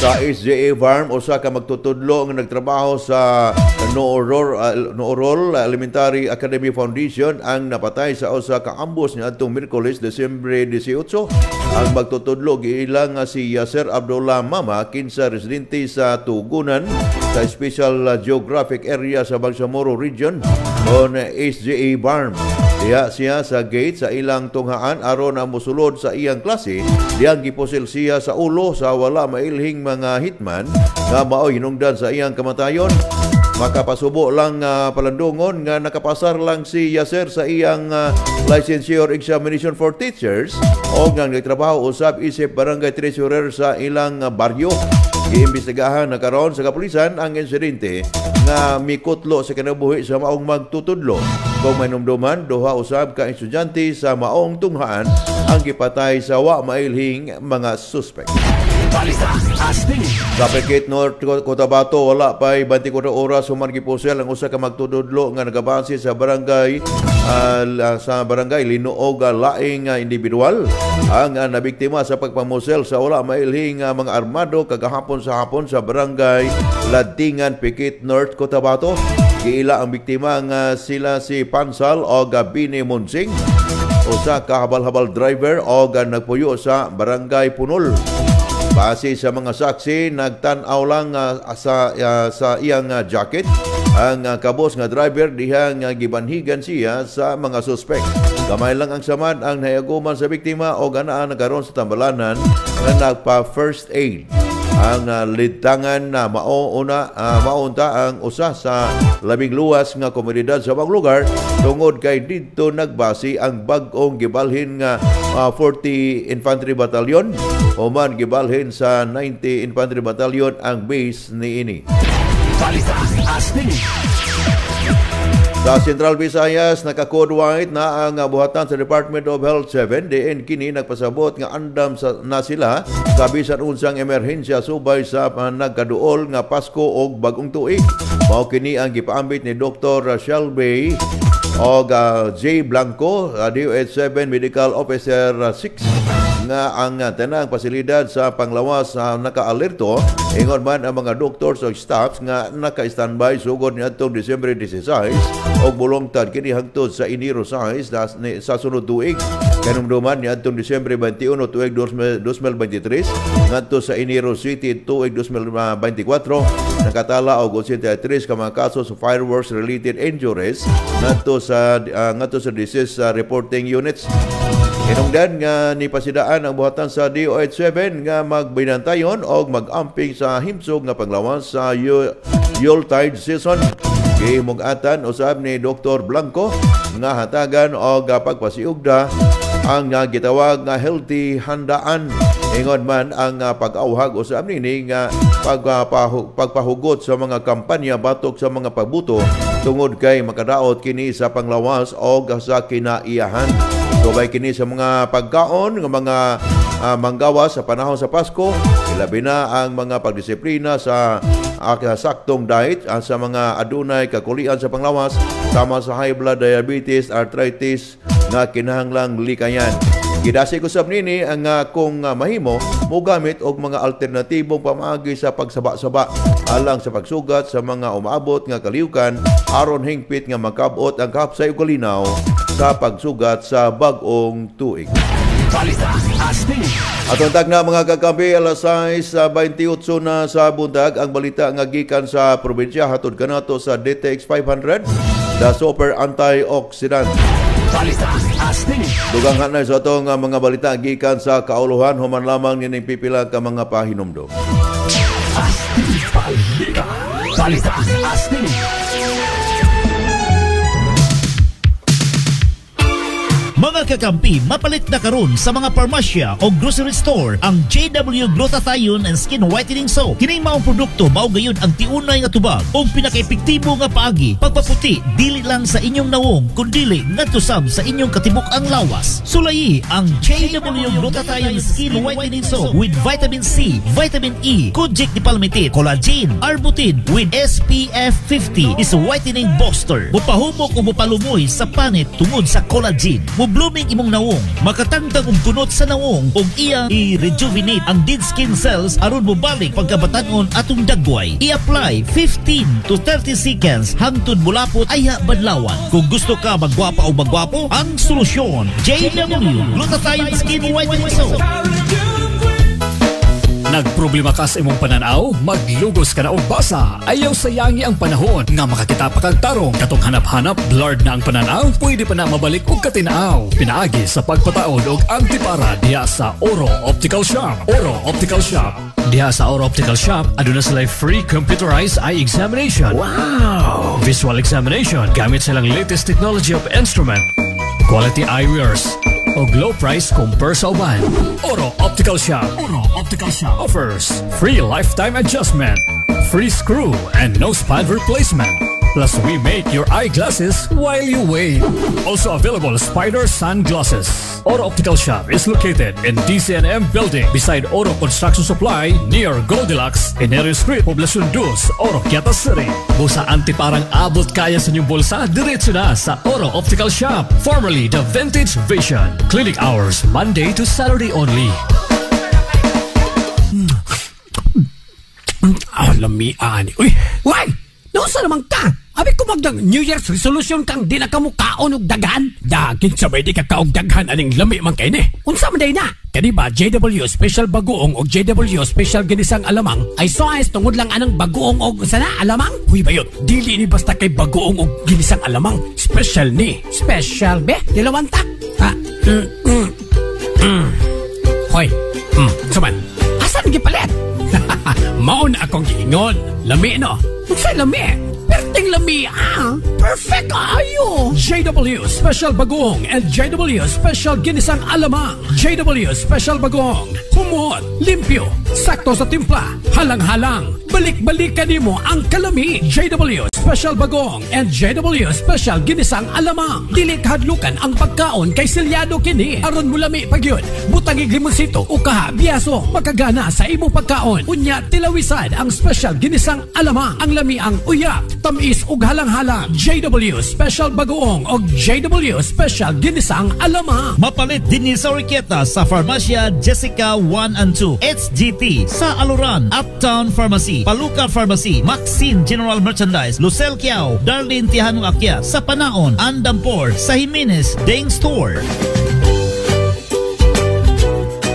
Sa SJA Farm, usa ka magtutudlo nga nagtrabaho sa Noorol Elementary Academy Foundation ang napatay sa usa ka ambos niadtong Miyerkules, Desyembre 18. Ang magtutudlo giilang nga si Yasser Abdullah Mama, 15 residente sa Tugunan sa Special Geographic Area sa Bangsamoro Region on SJA Farm. Diha siya sa gate sa ilang tunghaan aron na mosulod sa iyang klase. Diyang gipusil siya sa ulo sa wala mailhing mga hitman nga mao hinungdan sa iyang kamatayon. Makapasubo lang palandungon nga nakapasar lang si Yasser sa iyang licensure examination for teachers o nga nagtrabaho usab isip barangay treasurer sa ilang baryo. Giimbestigahan na karon sa kapulisan ang insidente nga mikutlo sa kinabuhi sa maong magtutudlo. Kung may numduman, duha usab ka estudyante sa maong tunghaan ang gipatay sa wa mailhing mga suspect. Sa Pekit North Cotabato, wala pa'y 24 oras human gipusel ang usa ka magtududlo nga nagabase sa barangay Linuog laing individual ang nabiktima sa pagpamusel sa wala mailhing mga armado kagahapon sa hapon sa barangay Ladingan, Pekit North Cotabato. Giila ang biktima nga sila si Pansal o Gabini Munsing, usa ka habal-habal driver o nagpuyo sa barangay Punol. Base sa mga saksi, nagtanaw lang sa iyang jacket ang kabos nga driver diha nga gibanhigan siya sa mga suspect. Gamay lang ang samad ang nahiaguman sa biktima o ganaan nagkaroon sa tambalanan na nagpa first aid. Ang litangan na maunta ang usa sa labing luwas nga komunidad sa bang lugar tungod kay didto nagbase ang bag-ong gibalhin nga 40 Infantry Battalion human gibalhin sa 90 Infantry Battalion ang base niini. Sa Central Visayas, naka-code white na ang buhatan sa Department of Health 7. Diin kini nagpasabot nga andam na sila sa bisan unsang emerhensya subay sa nagkaduol nga Pasko o bagong tuig. Mao kini ang gipaambit ni Dr. Shelby o J. Blanco, DOH-7 Medical Officer 6 nga ang tanang pasilidad sa panglawas naka-alerto. Ingon man ang mga doctors o staffs nga naka-standby sugod niadtong Disyembre 16 og bulongtad kini hangtod sa Enero 6 sa sunod tuig. Kanumduman niadtong Disyembre 21 tuig 2023 ngadto sa Enero City tuig 2024 nakatala og 83 ka mga kaso sa fireworks related injuries ngadto sa disease reporting units. Hinungdan nga ni pasidaan ang buhatan sa DOH-7 nga magbinantayon o mag-amping sa himsog nga panglawas sa Yuletide season. Gihimugatan usab ni Dr. Blanco nga hatagan o pagpasiugda ang gitawag nga healthy handaan. Ingon man ang pag-auhag usab nini nga pagpahugot sa mga kampanya batok sa mga pagbuto tungod kay makadaot kini sa panglawas o sa kinaiyahan. Subay kini sa mga pagkaon ng mga manggawas sa panahon sa Pasko, ilabi na ang mga pagdisiplina sa saktong diet sa mga adunay kakulian sa panglawas sama sa high blood diabetes, arthritis nga kinahanglang likayan. Gidasi ko sab nini ang kung mahimo mogamit og mga alternatibong pamaagi sa pagsaba-saba alang sa pagsugat sa mga umaabot nga kaliukan aron hingpit nga makabot ang kapsay ug kalinaw sa pagsugat sa bag-ong tuig. Atong tagna mga kakampi, alas 6:28 na sa buntag ang balita nga gikan sa probinsya hatod kanato sa DTX 500, the super antioxidant. Dugang hanay sa itong mga balita gikan sa kauluhan human lamang nining pipila ka mga pahinumdom. Balita Mga Mga kakampi, mapalit na karon sa mga parmasya o grocery store ang JW Glutathione and Skin Whitening Soap. Kining maong produkto mao gayon ang tiunay nga tubag o pinaka-epektibo nga paagi pagpaputi dili lang sa inyong nawong kundi ngadto sab sa inyong katibok ang lawas. Sulayi ang JW Glutathione Skin Whitening Soap with vitamin C, vitamin E, kojic dipalmitate, collagen, arbutin with SPF 50 is a whitening booster. Mupahumok o mupalumoy sa panit tungod sa collagen. Blooming imong nawong, makatangtang og kunot sa nawong ug iya i-rejuvenate ang dead skin cells aron mobalik pagkabatan-on atong dagway. I-apply 15 to 30 seconds hangtod mulapot ayha badlawan. Kung gusto ka magwapa o magwapo, ang solusyon JW Glutathione Skin Whitening Soap. Nagproblema ka sa imong pananaw? Maglugos ka na og basa. Ayaw sayangi ang panahon nga makakita pa kag tarong. Katong hanap-hanap, blurred na ang pananaw, pwede pa na mabalik og katinaaw. Pinaagi sa pagpataod og antipara diha sa Oro Optical Shop. Oro Optical Shop. Diha sa Oro Optical Shop, aduna sila free computerized eye examination. Wow! Visual examination gamit silang latest technology of instrument. Quality eyewears o low price compare sa uban. Oro Optical Shop. Oro Optical Shop offers free lifetime adjustment, free screw and nose pad replacement. Plus, we make your eyeglasses while you wait. Also available Spider sunglasses. Oro Optical Shop is located in DCNM Building beside Oro Construction Supply near Goldilocks in Area Street, Poblacion 2, Oro, Quiatas City. Busa antiparang abot kaya sa inyong bulsa, diretso na sa Oro Optical Shop, formerly the Vintage Vision. Clinic hours Monday to Saturday only. Lamian. Uy, why? Nausa naman ka? Abi ko magdang New Year's resolution kang di na kamukaon og daghan. Daging sabay di ka kaog daghan aning lami man kay ni. Unsa man day na? Kani ba JW Special Bagoong og JW Special Ginisang Alamang ay soas tungod lang anang bagoong og sana alamang? Huy bayot, dili ni basta kay bagoong og ginisang alamang. Special ni. Special be? Dilawanta? Ha? Hoy. Saman. Asan gipalit? Maon akong giingon. Lami no. Unsay lami? Perting lami perfect ayo. JW Special Bagong and JW Special Ginisang Alamang. JW Special Bagong. Humot, limpyo, sakto sa timpla, halang-halang. Balik-balik ka nimo ang kalami. JW Special Bagong and JW Special Ginisang Alamang. Dili kahadlukan ang pagkaon kay selyado kini. Aron mo lami pagyud. Butangig limonsito o kaha biyaso makagana sa imo pagkaon. Unya tilawisan ang Special Ginisang Alamang. Ang lami ang uyap, tamis ug halang-halang. JW Special Bagoong og JW Special Ginisang Alamang. Mapalit din ni sa Riqueta sa Farmacia Jessica 1 and 2, HGT sa Aluran, Uptown Pharmacy, Paluca Pharmacy, Maxine General Merchandise, Lucel Kiao, Darlene Tihanong Akya sa Panaon, Andampor sa Jimenez Deng Store.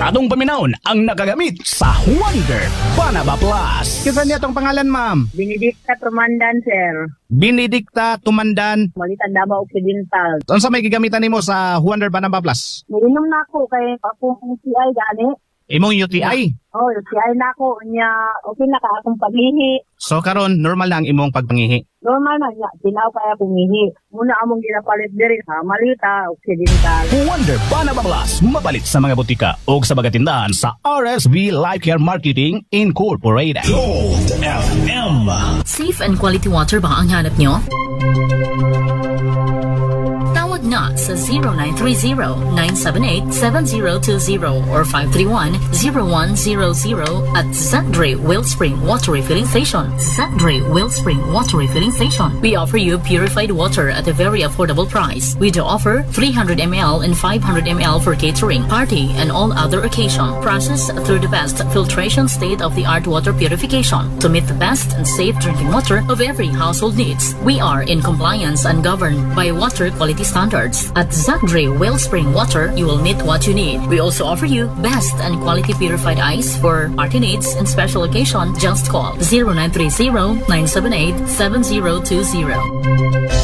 Atong paminahon ang nagagamit sa Wonder Banaba Plus. Kisa niya tong pangalan, ma'am? Benedicta Tumandan, sir. Benedicta Tumandan. Malitan Davao Occidental. Ano sa may gigamitan nimo sa Wonder Banaba Plus? Nainom na ako kay akong UTI gani. Imong UTI? Oh, UTI na ako. Nya, okay na ka akong paghihi. So karon normal lang imong pagpangihi? Normal na niya. Tinaw kaya akong hihi. Muna among ginapalit diri sa Malita Occidental. Wonder Banaba Plus. Mapalit sa mga butika o sa mga tindahan sa RSV Life Care Marketing Incorporated. Gold FM. Safe and quality water ba ang hanap nyo? Tawag na sa 0930-978-7020 or 531-0100 at Zandre Wellspring Water Refilling Station. Zandre Wellspring Water Refilling Station. We offer you purified water at a very affordable price. We do offer 300 ml and 500 ml for catering, party, and all other occasion. Processed through the best filtration state-of-the-art water purification to meet the best and safe drinking water of every household needs. We are in compliance and governed by water quality standards. At Zandre Wellspring Water, you will meet what you need. We also offer you best and quality purified ice for party needs and special occasion. Just call 0930-978-7020.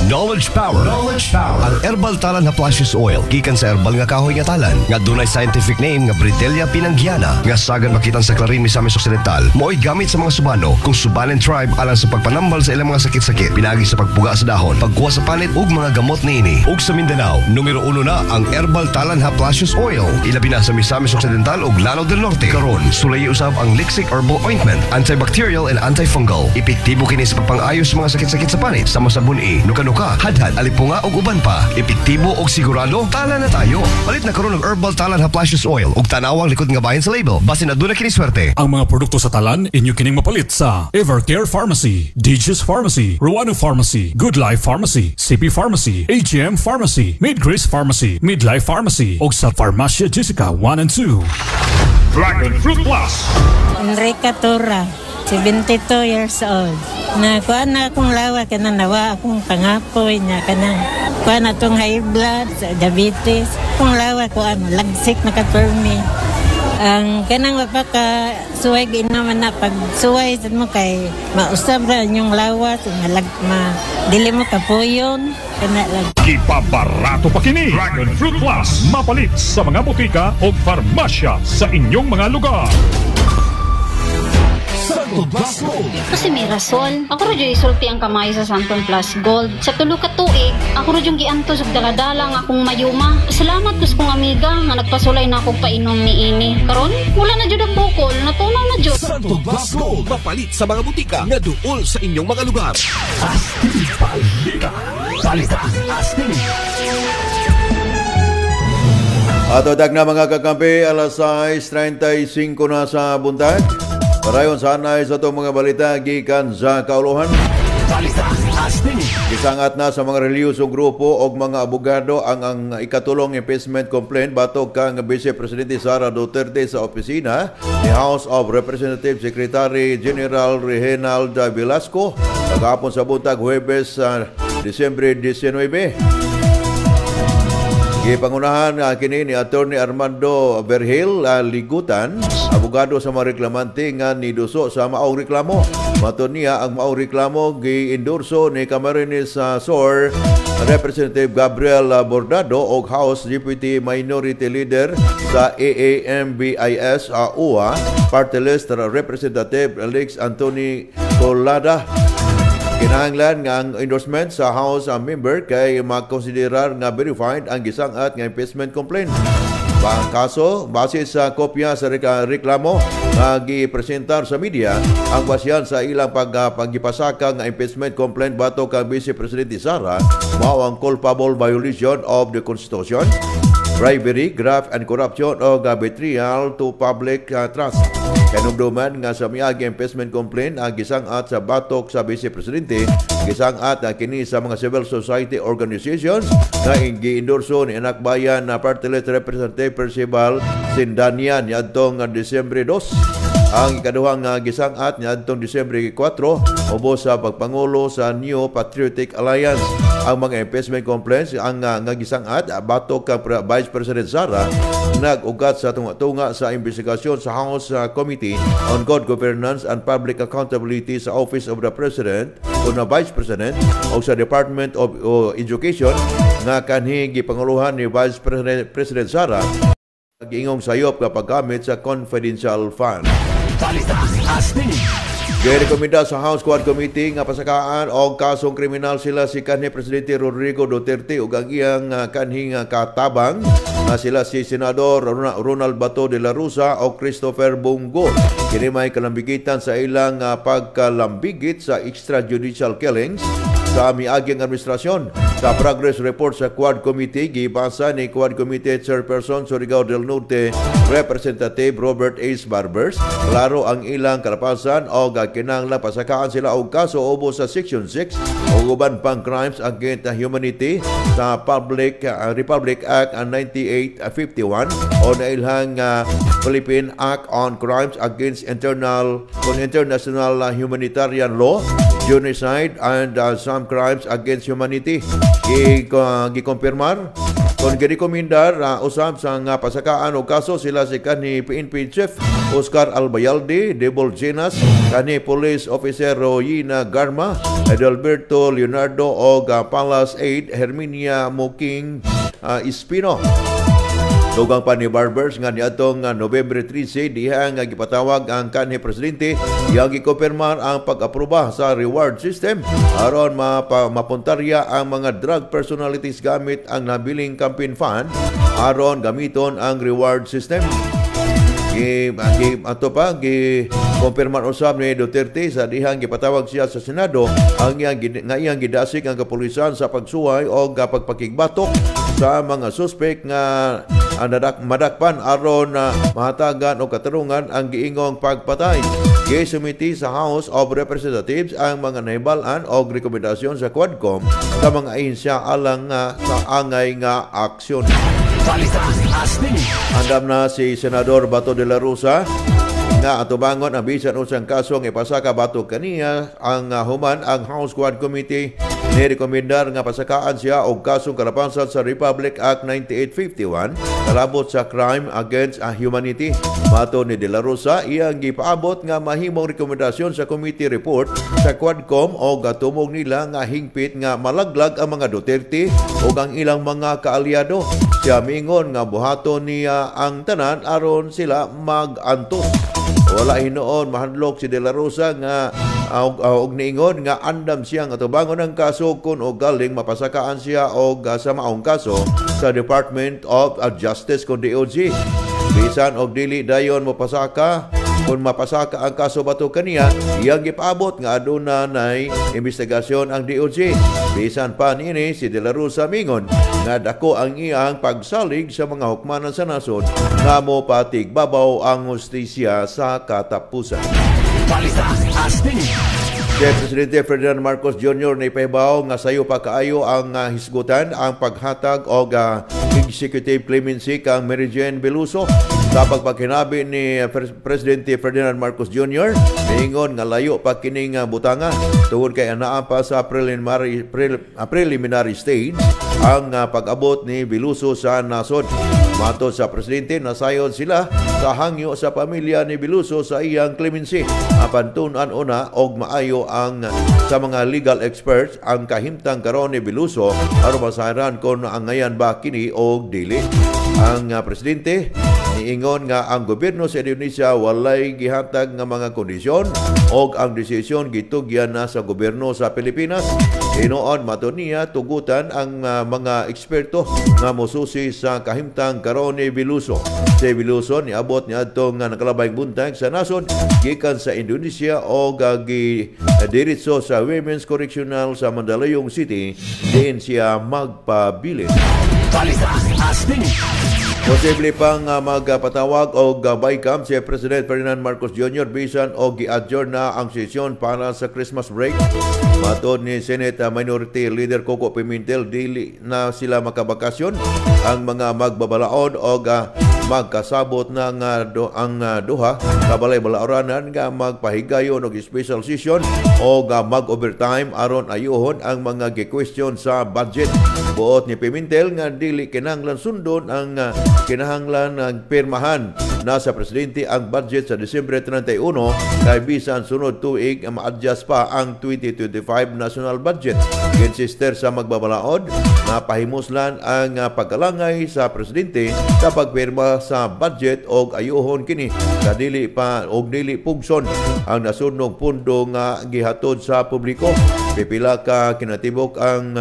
Knowledge Power. Knowledge Power. Ang herbal talan nga flashes oil gikan sa herbal nga kahoy nga talan nga dunay scientific name nga Britelia pinanggiana nga sagad makitan sa Clarín, Misamis Occidental. Mo'y gamit sa mga subano kung Subanen tribe alang sa pagpanambal sa ilang mga sakit-sakit, pinagi sa pagpuga sa dahon, pagkuha sa panit ug mga gamot niini. Ug sa Mindanao. Numero 1 na ang Herbal Talan Haplasius Oil. Ilabi na sa Misamis Occidental ug Lanao del Norte. Karon, sulay usab ang Lixic Herbal Ointment, antibacterial and antifungal. Epektibo kini sa pagpang-ayos sa mga sakit-sakit sa panit, sama sa buni, nuka-nuka, hadhad, alipunga ug uban pa. Epektibo og sigurado, tala na tayo. Palit na karon og Herbal Talan Haplasius Oil ug tanawang likod nga bahin sa label. Basin na doon na kini swerte. Ang mga produkto sa talan inyo kining mapalit sa Evercare Pharmacy, Digis Pharmacy, Ruano Pharmacy, Good Life Pharmacy, CP Pharmacy, AGM Pharmacy, Midgrace Pharmacy, Midlife Pharmacy ug sa Farmacia Jessica 1 and 2. Dragon Fruit Plus. Enrica Tura, 72 years old. Nakuha na akong lawa, kanang nawa akong pangapoy niya, kanang kuha na itong high blood, diabetes. Kung lawa ko, lagsik na ka-permi. Ang kanang mapaka-suway, ginaman na pag-suway sa mo kay mausap na yung lawa, dili mo kapuyon. Ipabarato pa kini Dragon Fruit Plus. Mapalit sa mga butika o farmasya sa inyong mga lugar. Santon Plus Gold. Kasi may rason. Ako rin yung isulti ang kamay sa Santon Plus Gold. Sa tulo ka tuig, ako rin yung giantos ug daladala nga akong mayuma. Salamat kus kong amiga nga nagpasulay na akong painom ni ini. Karon, wala na jud ang bukol. Natunaw na jud. Santon Plus Gold. Mapalit sa mga butika nga duol sa inyong mga lugar. Astin Palita. Palita. Astin. Ato dag na mga kakampi, alas 6:35 na sa buntag. Parayon sanay sa itong mga balita gikan sa kauluhan. Gisangat na sa mga reliyosong grupo o mga abogado ang ikatulong impeachment complaint batok kang Vice Presidente Sara Duterte sa opisina ni House of Representatives Secretary General Reginald Velasco kagahapon sa buntag Huwebes Disyembre 19. Gipangunahan kini ni Attorney Armando Vergel Ligutan, abogado sa mga reklamante nga niduso sa maong reklamo. Matud niya ang maong reklamo gi-endorso ni Camarines Sur Representative Gabriel Bordado og House Deputy Minority Leader sa AAMBIS UA Party List Representative Alex Anthony Colada. Kinahanglan nga ang endorsement sa House member kay makonsiderar nga verified ang gisangat nga impeachment complaint. Ang kaso, base sa kopya sa reklamo nga gipresentar sa media, ang basyan sa ilang pagipasaka nga impeachment complaint batok kang Vice Presidente Sara mao ang culpable violation of the Constitution, bribery, graft and corruption o betrayal to public trust. Kanugduman nga sa miagi impeachment complaint ang gisangat sa batok sa Vice Presidente, gisangat kini sa mga civil society organizations nga gi-endorso ni anak bayan na Party List Representative Percival Sindanian niadtong Disyembre 2. Ang ikaduhang gisangat niadtong Disyembre 4 ubos sa pagpangulo sa New Patriotic Alliance. Ang mga impeachment complaints ang gisangat batok kang Vice President Sara nag-ugat sa tunga sa investigasyon sa House Committee on Good Governance and Public Accountability sa Office of the President o na Vice President o sa Department of Education nga kanhi gipanguluhan ni Vice President Sara giingong sayop kapag gamit sa confidential fund. Girekomenda sa House Quad Committee nga pasakaan og kasong kriminal sila si kanhi Presidente Rodrigo Duterte ug ang iyang kanhing katabang nga sila si Senador Ronald Bato de la Rosa o Christopher Bongo. Kini may kalambigitan sa ilang pagkalambigit sa extrajudicial killings sa miaging administrasyon. Sa progress report sa Quad Committee, gibasa ni Quad Committee Chairperson Surigao del Norte Representative Robert Ace Barbers. Klaro ang ilang kalapasan o kinahanglan pasakaan sila og kaso ubos sa Section 6 o uban pang crimes against humanity sa Republic Act 9851 o nailhang Philippine Act on Crimes Against International Humanitarian Law, Genocide and some crimes against humanity. Gikumpirmar kung girekomendar usab sa pasakaan og kaso sila si kanhi PNP Chief Oscar Albayalde, Debol Genas, kanhi Police Officer Royina Garma, Adalberto Leonardo o Palace Aide Herminia Moking Espino. Dugang pa ni Barbers nga niadtong November 13 diha nga gipatawag ang kanhi presidente iyang gikumpirmar ang pag-aproba sa reward system aron mapuntarya ang mga drug personalities gamit ang nabiling campaign fund aron gamiton ang reward system. Kumpirman usab ni Duterte sa dihang gipatawag siya sa Senado ang iyang gidasig ang kapulisan sa pagsuway o pagpakigbatok sa mga suspek nga madakpan aron mahatagan o katarungan ang giingong pagpatay. Gisumiti sa House of Representatives ang mga nahibalan o rekomendasyon sa Quadcom sa mga ahensya alang sa angay nga aksyon. Andam na si Senador Bato de la Rosa nga atubangon ang bisan usang kasong ipasaka batok kaniya ang human ang House Quad Committee ni rekomendar nga pasakaan siya og kasong kalapansan sa Republic Act 9851 kalabot sa crime against humanity. Mato ni De La Rosa iyang gipaabot nga mahimong rekomendasyon sa committee report sa Quadcom o gatumog nila nga hingpit nga malaglag ang mga Duterte ug ang ilang mga kaalyado. Siya mingon nga buhaton niya ang tanan aron sila mag-antos. Wala hinoon mahadlok si De La Rosa nga og niingon nga andam siyang atubangon ang kaso kun og galing mapasakaan siya og sa maong kaso sa Department of Justice kun DOJ. Bisan og dili dayon mapasaka kung mapasaka ang kaso bato kaniya, iyang gipaabot nga aduna nay investigasyon ang DOJ. Bisan pa niini si De La Rosa mingon nga dako ang iyang pagsalig sa mga hukmanan sa nasod nga mo patigbabaw ang hustisya sa katapusan. Si Presidente Ferdinand Marcos Jr. na ipahibaw nga sayo pa kaayo ang hisgutan ang paghatag o executive clemency kang Mary Jane Veloso. Sa pagpakinabi ni Presidente Ferdinand Marcos Jr., niingon nga layo pa kining butanga tungod kay anaa pa sa preliminary stage ang pag-abot ni Veloso sa nasod. Mato sa Presidente, nasayod sila sa hangyo sa pamilya ni Veloso sa iyang clemency. Apantunan una og maayo ang sa mga legal experts ang kahimtang karon ni Veloso aron masaran kon ang ngayan ba kini og dili. Ang Presidente niingon nga ang gobyerno sa Indonesia walay gihatag nga mga kondisyon og ang desisyon gitugyan na sa gobyerno sa Pilipinas. Inoon mato niya tugutan ang mga eksperto nga mosusi sa kahimtang karon ni Veloso. Si Veloso niabot niadto nga nakalabayng buntag sa nasod gikan sa Indonesia o diretso sa Women's Correctional sa Mandaluyong City din siya magpabilin. Posible pang magpatawag o bycam si President Ferdinand Marcos Jr. bisan o gi-adjourn na ang sesyon para sa Christmas break. Matod ni Senate Minority Leader Coco Pimentel, dili na sila makabakasyon ang mga magbabalaod o magkasabot na ang duha kabalay balaoranan nga magpahigayon og special session o mag-overtime aron ayuhon ang mga gi-question sa budget. Buot ni Pimentel nga dili kinahanglan sundon ang kinahanglan pirmahan na sa Presidente ang budget sa Disyembre 31 kay bisan sunod tuig ma-adjust pa ang 2025 national budget. Insister sa magbabalaod na pahimuslan ang pagkalangay sa Presidente sa pagpirma sa budget og ayuhon kini sa dili pa og dili pugson ang nasunong pundo nga gihatod sa publiko. Pipila ka kinatibok ang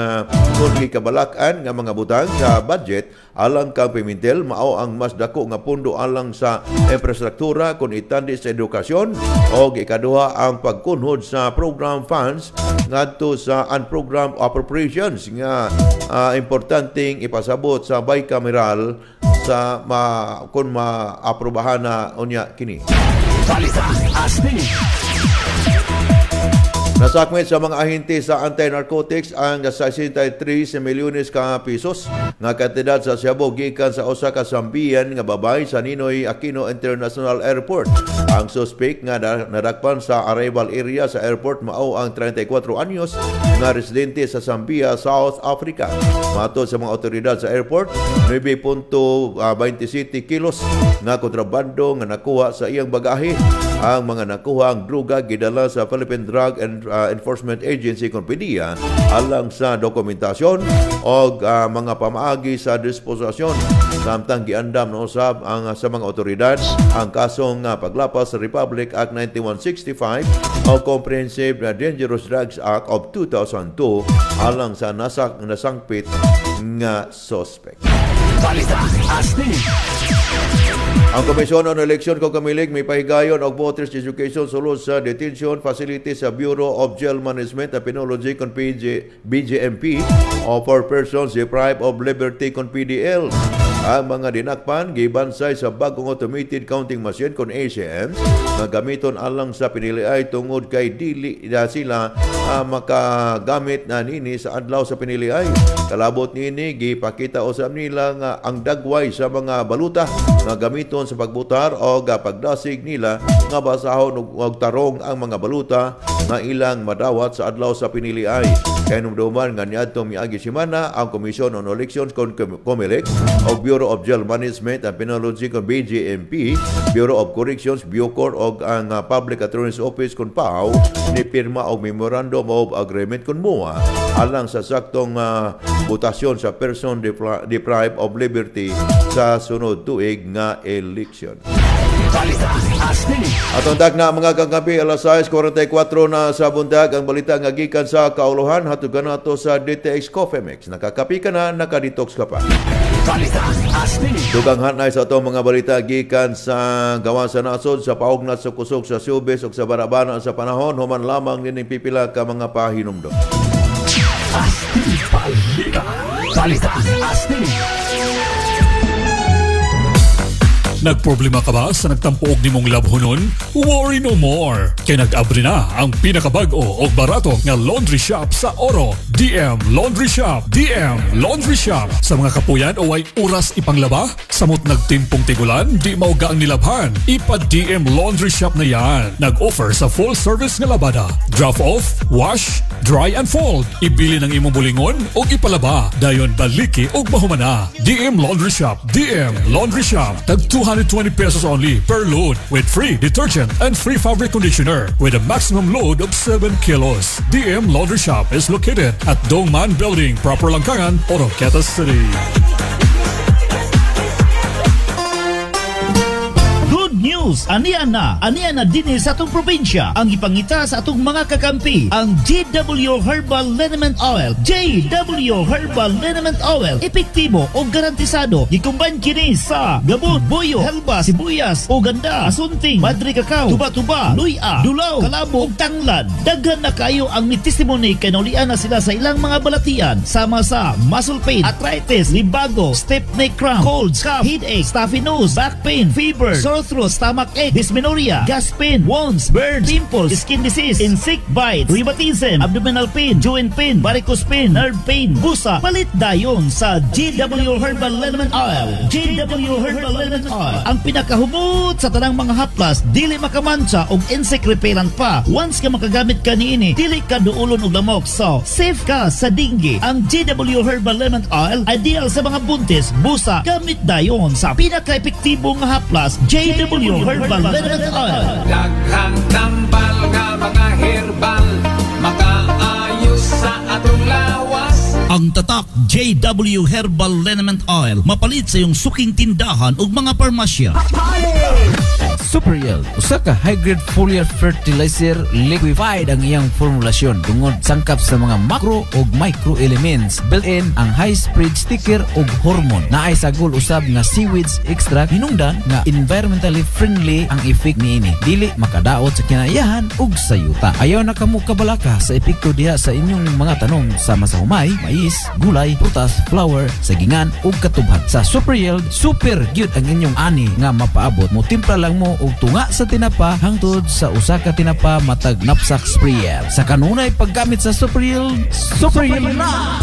gikabalakan nga mga butang sa budget alang kang Pimentel mao ang mas dako nga pundo alang sa infrastruktura kun itandi sa edukasyon o ikaduha ang pagkunhod sa program funds ngadto sa unprogrammed appropriations nga importanteng ipasabot sa bicameral sa kun maaprobahan na unya kini. Nasakmit sa mga ahente sa anti-narcotics ang 63 milyones ka pesos nga kantidad sa Cebu gikan sa usa ka Zambian nga babae sa Ninoy Aquino International Airport. Ang suspect nga nadakpan sa arrival area sa airport mao ang 34 anyos nga residente sa Zambia, South Africa. Matod sa mga otoridad sa airport, 9.27 kilos nga kontrabando nga nakuha sa iyang bagahe. Ang mga nakuha ang druga gidala sa Philippine Drug and Enforcement Agency Compedia alang sa dokumentasyon o mga pamaagi sa disposasyon. Samtang giandam na usab ang sa mga otoridad ang kasong paglapas sa Republic Act 9165 o Comprehensive Dangerous Drugs Act of 2002 alang sa nasangpit nga suspect. Ang Komisyon on Election kung kamilig may pahigayon og voters education sulod sa detention facility sa Bureau of Jail Management and Penology kung BJMP o for persons deprived of liberty kung PDL. Ang mga dinakpan gibansay sa bagong automated counting machine kung ACM nga gamiton alang sa piniliay tungod kay dili sila makagamit na nini sa adlaw sa piniliay. Kalabot nini gipakita usab nila nga ang dagway sa mga baluta nga gamiton sa pagbutar o pagdasig nila nga basahon og tarong ang mga baluta nga ilang madawat sa adlaw sa piniliay. Kaya numduman nga niadtong miagi semana ang Commission on Elections kung COMELEC o Bureau of Jail Management and Penology kung BJMP, Bureau of Corrections, BUCOR o ang Public Attorney's Office kung PAO ni pirma og Memorandum of Agreement kung MOA alang sa saktong butasyon sa person deprived of liberty sa sunod tuig nga election. Atong na mga kagabi alas 6:44 na sa bundag ang balita nga gikan sa kauluhan hatugan nato sa DTX Coffee Mix. Nakakapi ka na, nakadetox ka pa. Dugang hanay sa atong mga balita gikan sa gawan sa nasod sa paugnat sa kusog sa Subic ug sa barabana sa panahon human lamang nining pipila ka mga pahinumdom. Balita. Nagproblema ka ba sa nagtampuog nimong labhonon? Worry no more! Kaya nag-abri na ang pinakabago o barato nga laundry shop sa Oro. DM Laundry Shop. DM Laundry Shop. Sa mga kapuyan o ay oras ipanglaba? Samot nagtimpong tigulan? Di mauga ang nilabhan? Ipa-DM Laundry Shop na yan. Nag-offer sa full service nga labada. Drop off, wash, dry and fold. Ibili ng imong bulingon o ipalaba. Dayon baliki o mahumana. DM Laundry Shop. DM Laundry Shop. Tag 220 pesos only per load with free detergent and free fabric conditioner with a maximum load of 7 kilos. DM Laundry Shop is located at Dongman Building, Proper Langkangan, Oroquieta City. News, aniya na din sa atong probinsya ang ipangita sa atong mga kakampi ang JW Herbal Liniment Oil. JW Herbal Liniment Oil, epektibo o garantisado gikumbine kini sa gamot, buyo, helba, sibuyas o ganda, asunting, madri kakao, tuba-tuba, luya, dulaw, kalabo ug tanglad. Daghan na kayo ang ni-testimony kay naulian na sila sa ilang mga balatian sama sa muscle pain, arthritis, limbago, stiff neck cramp, colds, cough, headache, stuffy nose, back pain, fever, sore throat, stomach ache, dysmenorrhea, gas pain, wounds, burns, pimples, skin disease, insect bite, rheumatism, abdominal pain, joint pain, varicose pain, nerve pain, busa. Palit dayon sa JW Herbal Liniment Oil. JW Herbal Liniment Oil, ang pinakahumot sa tanang mga haplas, dili makamansa og insect repellent pa. Once ka makagamit ka niini, dili ka duulon og lamok. So, safe ka sa dengue. Ang JW Herbal Liniment Oil, ideal sa mga buntis, busa. Gamit dayon sa pinaka-epektibo nga haplas, JW Herbal Liniment Oil. Daghang tambal nga mga herbal makaayos sa atong lawas. Ang tatak JW Herbal Liniment Oil mapalit sa iyong suking tindahan ug mga parmasya. Super Yield, usa ka high-grade foliar fertilizer liquefied ang iyang formulasyon tungod sangkap sa mga macro ug micro elements. Built-in ang high spread sticker ug hormone. Naay sagol usab nga seaweeds extract hinungdan nga environmentally friendly ang effect niini. Dili makadaot sa kinayahan ug sayuta. Ayaw na kamo kabalaka sa epekto diha sa inyong mga tanong sama sa humay, mais, gulay, prutas, flour, sagingan ug katubhat. Sa Super Yield, super cute ang inyong ani nga mapaabot. Mo timpla lang mo og tunga sa tinapa hangtod sa usa ka tinapa matag knapsack sprayer. Sa kanunay paggamit sa Super Yield na!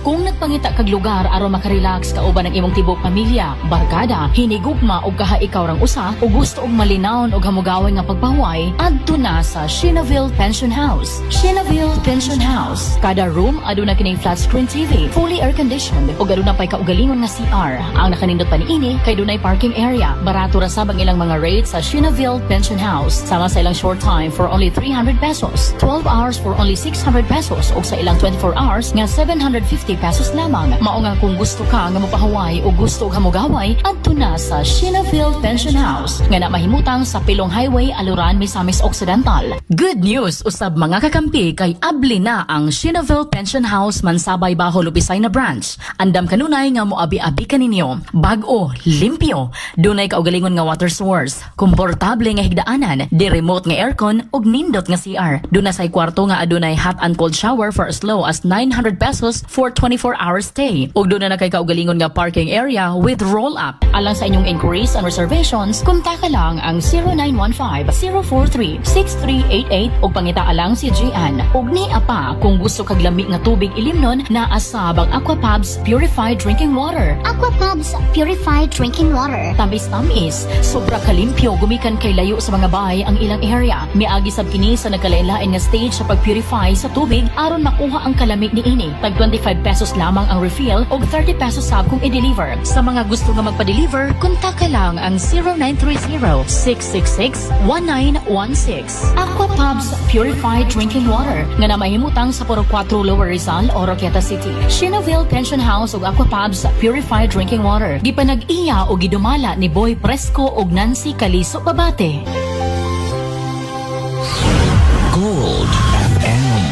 Kung pangita kag lugar aron makarelax kauban ang imong tibok pamilya, barkada, hinigugma o kaha ikaw rang usa o gusto og malinawon og hamugaway nga pagpahuway, adto na sa Shinaville Pension House. Shinaville Pension House. Kada room aduna kining flat screen TV, fully air conditioned ug aduna pay kaugalingon nga CR. Ang nakanindot pa niini kay dunay parking area. Barato ra sab ang ilang mga rates sa Shinaville Pension House. Sama sa ilang short time for only 300 pesos, 12 hours for only 600 pesos ug sa ilang 24 hours nga 750 pesos lamang. Mao nga kung gusto ka nga mopahuway o gusto og hamugaway, adto na sa Shinaville Pension House nga na mahimutang sa Pilong Highway, Aluran, Misamis Occidental. Good news usab mga kakampi kay abli na ang Shinaville Pension House Mansabay, Baho, Lubisay na branch. Andam kanunay nga moabi-abi kaninyo. Bag-o, limpyo, dunay kaugalingon nga water source, komportable nga higdaanan, di remote nga aircon ug nindot nga CR. Duna say kwarto nga adunay hot and cold shower for as low as 900 pesos for 24-hour stay. Ug duna na kay kaugalingon nga parking area with roll-up. Alang sa inyong inquiries and reservations, kontak lang ang 0915-043-6388 ug pangita alang si Gian. Ug ni apa kung gusto kag lami nga tubig ilimnon na asab ang Aquapubs Purified Drinking Water. Aquapubs Purified Drinking Water. Tamis-tamis, sobra kalimpyo, gumikan kay layo sa mga bahay ang ilang area. Miagi sab kini sa nagkalain-lain nga stage sa pag-purify sa tubig aron makuha ang kalamig niini. Tag 25 pesos lamang ang refill ug 30 pesos sab kung i-deliver. Sa mga gusto nga magpa-deliver, kontak lang ang 0930-666-1916. Aquapubs Purified Drinking Water nga na mahimutang sa Puro 4 Lower Rizal, Oroquieta City. Shinaville Pension House ug Aquapubs Purified Drinking Water. Gipanag-iya o gidumala ni Boy Presco ug Nancy Caliso Babate. Gold FM.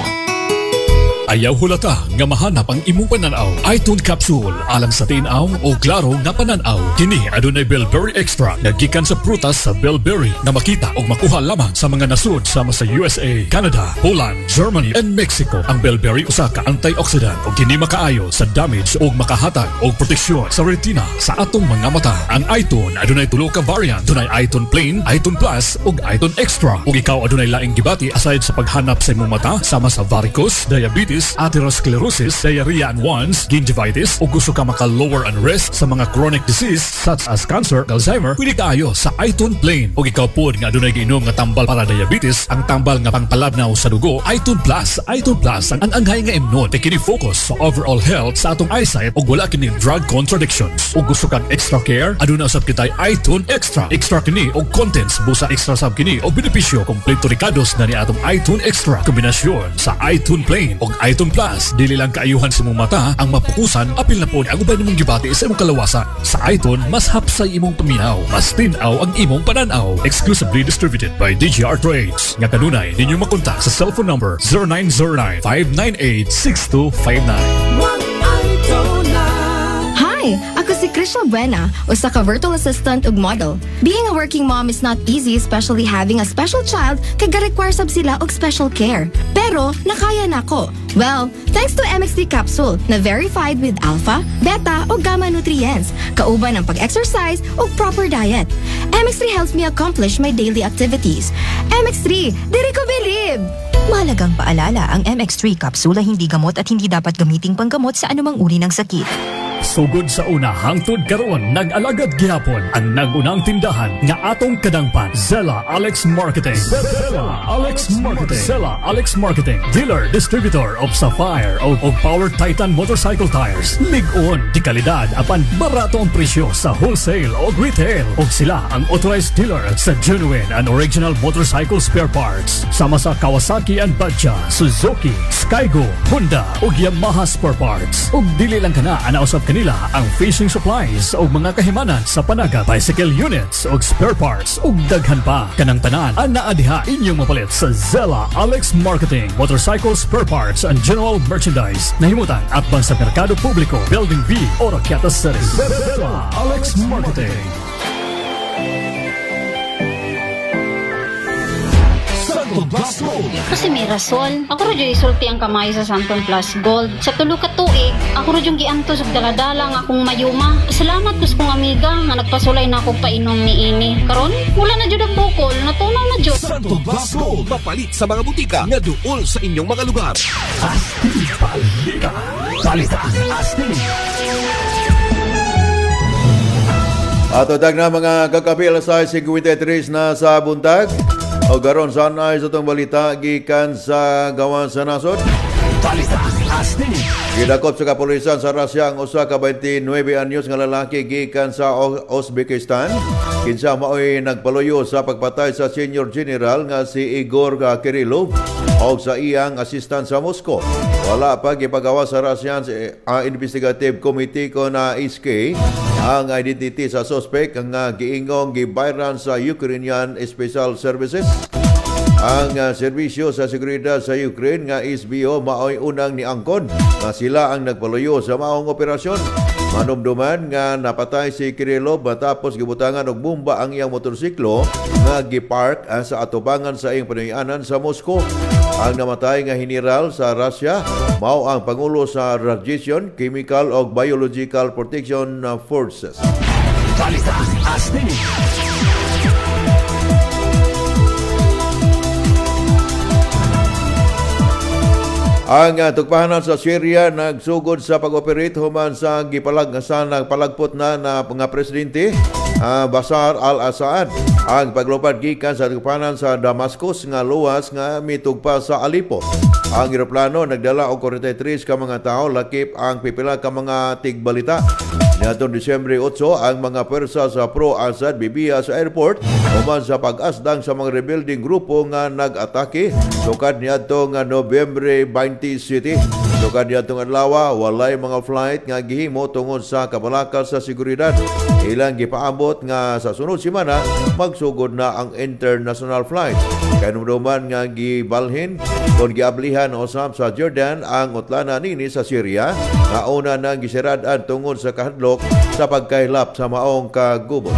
Ayaw hulata nga mahanap ang imong pananaw. iTunes Capsule alang sa tinaw o klaro nga pananaw. Kini adunay Bilberry Extract nga gikan sa prutas sa Bilberry na makita o makuha lamang sa mga nasud sama sa USA, Canada, Poland, Germany, and Mexico. Ang Bilberry usa ka antioxidant o kini makaayo sa damage o makahatag o proteksyon sa retina sa atong mga mata. Ang iTunes adunay tulo ka variant. Dunay iTunes Plain, iTunes Plus ug iTunes Extra. Ug ikaw adunay laing gibati aside sa paghanap sa imong mata sama sa varicose, diabetes, atherosclerosis, diarrhea and wands, gingivitis, o gusto ka maka-lower and rest sa mga chronic disease such as cancer, Alzheimer, pwede kaayo sa iTunes Plain. O ikaw po nga adunay giinom nga tambal para diabetes, ang tambal nga pangpalabnaw sa dugo, iTunes Plus. iTunes Plus ang angay nga imnon kay kini focus sa overall health sa atong eyesight o wala kini drug contradictions. O gusto kang extra care, aduna usab kitay iTunes Extra. Extra kini og contents busa extra sab kini og benepisyo kompleto rikados na ni atong iTunes Extra. Kombinasyon sa iTunes Plain og iTunes Plus, dili lang kaayuhan sa imong mata ang mapukusan, apil na po ni ang ubay nimong gibati sa imong kalawasan. Sa iTunes, mas hapsay imong paminaw, mas tinaw ang imong pananaw. Exclusively distributed by DGR Trades. Nga kanunay, ninyo makontak sa cellphone number 0909-598-6259. Hi! Ako si Krisha Buena, usa ka virtual assistant ug model. Being a working mom is not easy, especially having a special child kay ga-require sab sila og special care. Pero nakaya nako. Well, thanks to MX3 capsule na verified with alpha, beta ug gamma nutrients, kauban ang pag-exercise ug proper diet. MX3 helps me accomplish my daily activities. MX3, diri ko believe! Mahalagang paalala, ang MX3 kapsula hindi gamot at hindi dapat gamiting panggamot sa anumang uri ng sakit. Sugod sa una hangtod karon nag-alagad gihapon ang nagunang tindahan nga atong kadangpan. Zella Alex Marketing. Zella Alex Marketing. Zella Alex Marketing. Dealer, distributor of Sapphire o Power Titan motorcycle tires. Lig-on, di kalidad apan barato ang presyo sa wholesale o retail. O sila ang authorized dealer sa genuine and original motorcycle spare parts. Sama sa Kawasaki and Badja, Suzuki, Skygo, Honda o Yamaha spare parts. O dili lang kana anausap kanila ang fishing supplies o mga kahimanan sa panaga, bicycle units o spare parts o daghan pa. Kanang tanan ang naadiha inyong mapalit sa Zella Alex Marketing, motorcycle spare parts and general merchandise. Nahimutan at bang sa Merkado Publiko, Building B, Oroquieta City. Zella Alex Marketing. Santol Plus Gold. Kasi may rason. Ako rin isulti ang kamay sa Santol Plus Gold. Sa tulo ka tuig, ako rin giantos og daladala nga akong mayuma. Salamat kus kong amiga nga nagpasulay na ako painom ni ini. Karon, wala na jud ang bukol, natunaw na jud. Santol Plus Gold. Mapalit sa mga butika nga duol sa inyong mga lugar. Astig Balita. Balita Astig. Ato dag na mga kakapi alas 6:53 na sa buntag. O garon saan ay sa itong balita gikan sa gawan sa nasod. Balita Astig. Gidakop sa kapulisan sa Russia ang usa ka 29 anyos nga lalaki gikan sa Uzbekistan. Kinsa mao'y nagpaluyo sa pagpatay sa senior general nga si Igor Kirillov o sa iyang assistant sa Moscow. Wala pa gipagawa sa Russian Investigative Committee ko na SK ang identity sa suspect nga giingong gibayran sa Ukrainian Special Services. Ang serbisyo sa seguridad sa Ukraine nga SBO mao'y unang niangkon nga sila ang nagpaluyo sa maong operasyon. Manumduman nga napatay si Kirillov matapos gibutangan og bomba ang iyang motorsiklo nga gipark sa atubangan sa iyang panuyanan sa Moscow. Ang namatay nga general sa Russia mao ang pangulo sa Radiation, Chemical ug Biological Protection Forces. Balita Astig. Ang tugpahanan sa Syria nagsugod sa pag-operate human sa nagpalagpot na mga presidente Bashar al-Assad. Ang paglupad gikan sa tugpahanan sa Damascus nga luwas nga mitugpa sa Aleppo. Ang eroplano nagdala og 43 ka mga tao lakip ang pipila ka mga tigbalita. Niadtong Disyembre 8 ang mga pwersa sa pro-Assad bibiya sa airport human sa pag-asdang sa mga rebuilding grupo nga nag-atake sukad niadtong Nobyembre 20 City. Sukad niadtong adlaw walay mga flight nga gihimo tungod sa kabalakal sa seguridad. Ilang gipaabot nga sa sunod semana magsugod na ang international flight. Kanumduman nga gibalhin kon giablihan usab sa Jordan ang utlana nini sa Syria nga una nang gisiradan tungod sa kahadlok sa pagkaylap sa maong kagubot.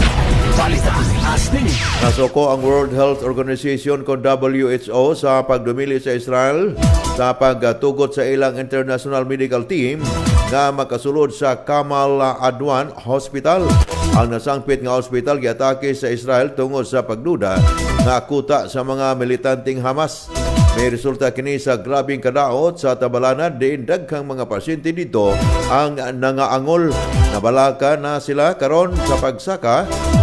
Balita Astig. Nasuko ang World Health Organization kon WHO sa pagdumili sa Israel sa pagtugot sa ilang international medical team nga makasulod sa Kamal Adwan Hospital. Ang nasangpit nga hospital giatake sa Israel tungod sa pagduda nga kuta sa mga militanteng Hamas. May resulta kini sa grabing kadaot sa tabalanan diin daghang mga pasyente dito ang nangaangol. Nabalaka na sila karon sa pagsaka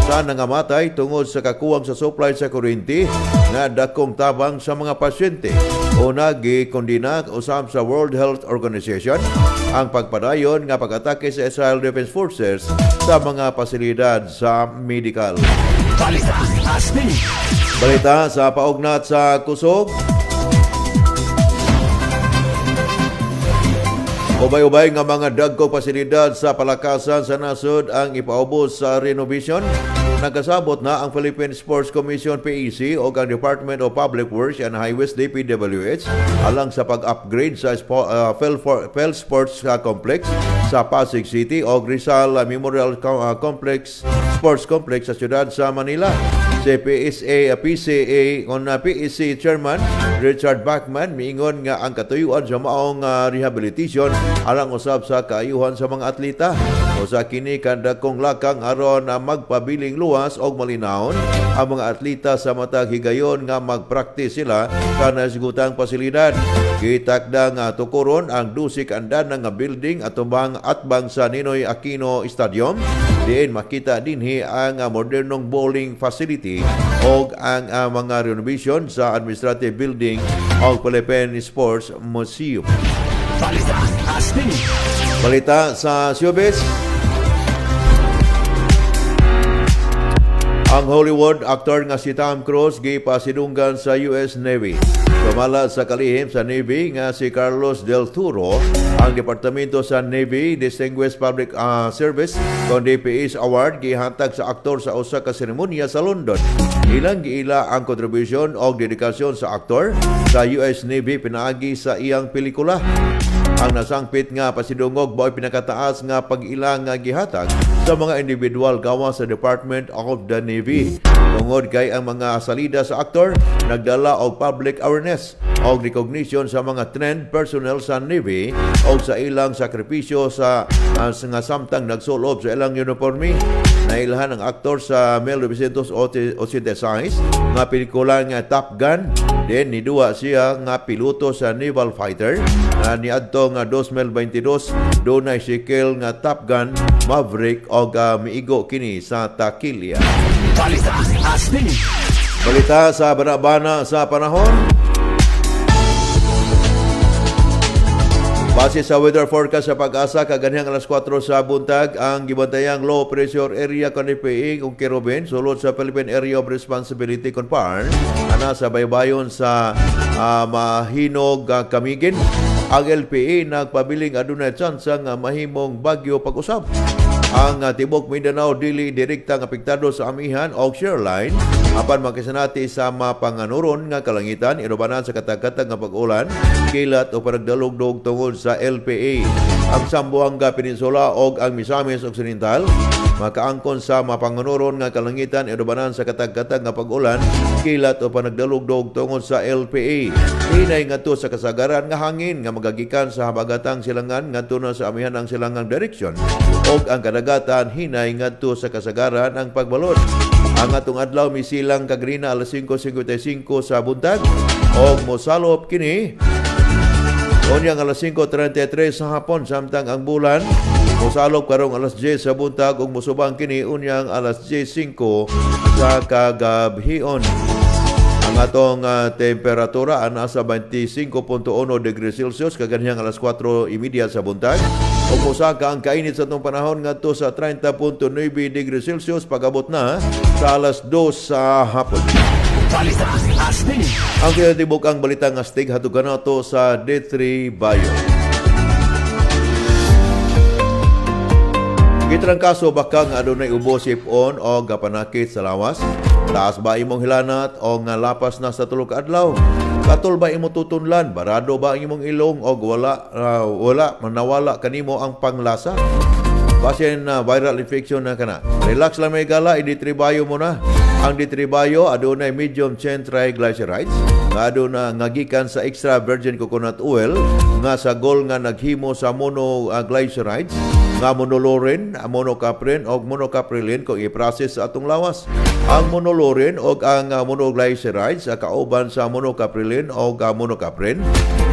sa nangamatay tungod sa kakuwang sa supply sa kuryente nga dakong tabang sa mga pasyente. Una gikondina usab sa World Health Organization ang pagpadayon nga pag-atake sa Israel Defense Forces sa mga pasilidad sa medical. Balita Astig. Balita sa paugnat sa kusog. Ubay-ubay nga mga dagkong pasilidad sa palakasan sa nasod ang ipaubos sa renovation. Nagkasabot na ang Philippine Sports Commission PEC o ang Department of Public Works and Highways DPWH alang sa pag-upgrade sa Phil Sports Complex sa Pasig City o Rizal Memorial Complex Sports Complex sa siyudad sa Manila. Si PCA on PEC Chairman Richard Bachman miingon nga ang katuyuan sa maong rehabilitation alang usab sa kaayuhan sa mga atleta. O sa kini kada kong lakang aron magpabiling luwas og malinawon ang mga atleta sa matag higayon nga magpraktis sila sa nasgutang pasilidad. Gitakda nga tukuron ang dusik andan nga building atubang atbang sa Ninoy Aquino Stadium. Diin makita dinhi ang modernong bowling facility o ang mga renovation sa administrative building o Philippine Sports Museum. Balita Astig. Balita sa showbiz. Ang Hollywood actor nga si Tom Cruise gipasidunggan sa US Navy. Sumala sa kalihim sa Navy nga si Carlos Del Toro, ang Departamento sa Navy Distinguished Public Service kon DPS Award gihatag sa aktor sa usa ka seremonya sa London. Ilang giila ang kontribusyon o dedikasyon sa aktor sa US Navy pinaagi sa iyang pelikula. Ang nasangpit nga pasidungog baoy pinakataas nga pag-ilang nga gihatag sa mga individual gawas sa Department of the Navy. Tungod kay ang mga salida sa aktor nagdala og public awareness og recognition sa mga trained personnel sa Navy o sa ilang sakripisyo sa nga samtang nagsulob sa ilang uniforme. Nailhan ang aktor sa 1986 nga pelikula nga Top Gun. Then niduwa siya nga piloto sa naval fighter na niadto nga 2022 dunay sequel nga Top Gun Maverick og miigo kini sa takilya. Balita sa banabana sa panahon. Base sa weather forecast sa Pag-asa, kaganihang alas 4 sa buntag, ang gibantayang low pressure area kanipiing ug Kirobin sulod sa Philippine Area of Responsibility Conparn ana sa baybayon sa Mahinog Camiguin. Ang LPA nagpabiling adunay tsansa nga mahimong bagyo pag-usab. Ang tibok Mindanao dili direktang apektado sa amihan o shoreline apan makisanati sa mapanganuron nga kalangitan inubanan sa katag-katag nga pag-ulan, kilat o panagdalugdog tungod sa LPA. Ang Zamboanga Peninsula o ang Misamis Occidental makaangkon sa mapanganuron nga kalangitan inubanan sa katag-katag nga pag-ulan, kilat o panagdalugdog tungod sa LPA. Hinay ngadto sa kasagaran nga hangin nga magagikan sa habagatang silangan ngadto na sa amihan ang silangang direksyon og ang kadagatan hinay ngadto sa kasagaran ang pagbalod. Ang atong adlaw misilang kagrina alas 5:55 sa buntag og mosalop kini unyang alas 5:33 sa hapon samtang ang bulan mosalop karong alas 10 sa buntag ug mosubang kini unyang alas 10:05 sa kagabhion. Ang atong temperatura ana sa 25.1 degrees Celsius kaganihang alas 4:30 sa buntag. Ug mosaka ang kainit sa atong panahon ngadto sa 30.9 degrees Celsius pag-abot na sa alas 2 sa hapon. Balita Astig. Ang kinatibok ang balita Astig hatug kanato sa D3 Bayo. Gitrangkaso baka nga adunay ubo sipon o gapanakit sa lawas. Taas ba imong hilanat o nga lapas na sa tulog adlaw? Katol ba imo tutunlan? Barado ba imong ilong o wala manawala kanimo ang panglasa? Basin na viral infection na kana. Relax lang may gala, i-D3 Bayo mo na. Ang D3 Bayo adunay medium chain triglycerides nga aduna ngagikan sa extra virgin coconut oil nga sagol nga naghimo sa monoglycerides nga monolaurin, monocaprin o monocaprilin kung i-process sa atong lawas. Ang monolaurin o ang monoglycerides kauban sa monocaprilin o monocaprin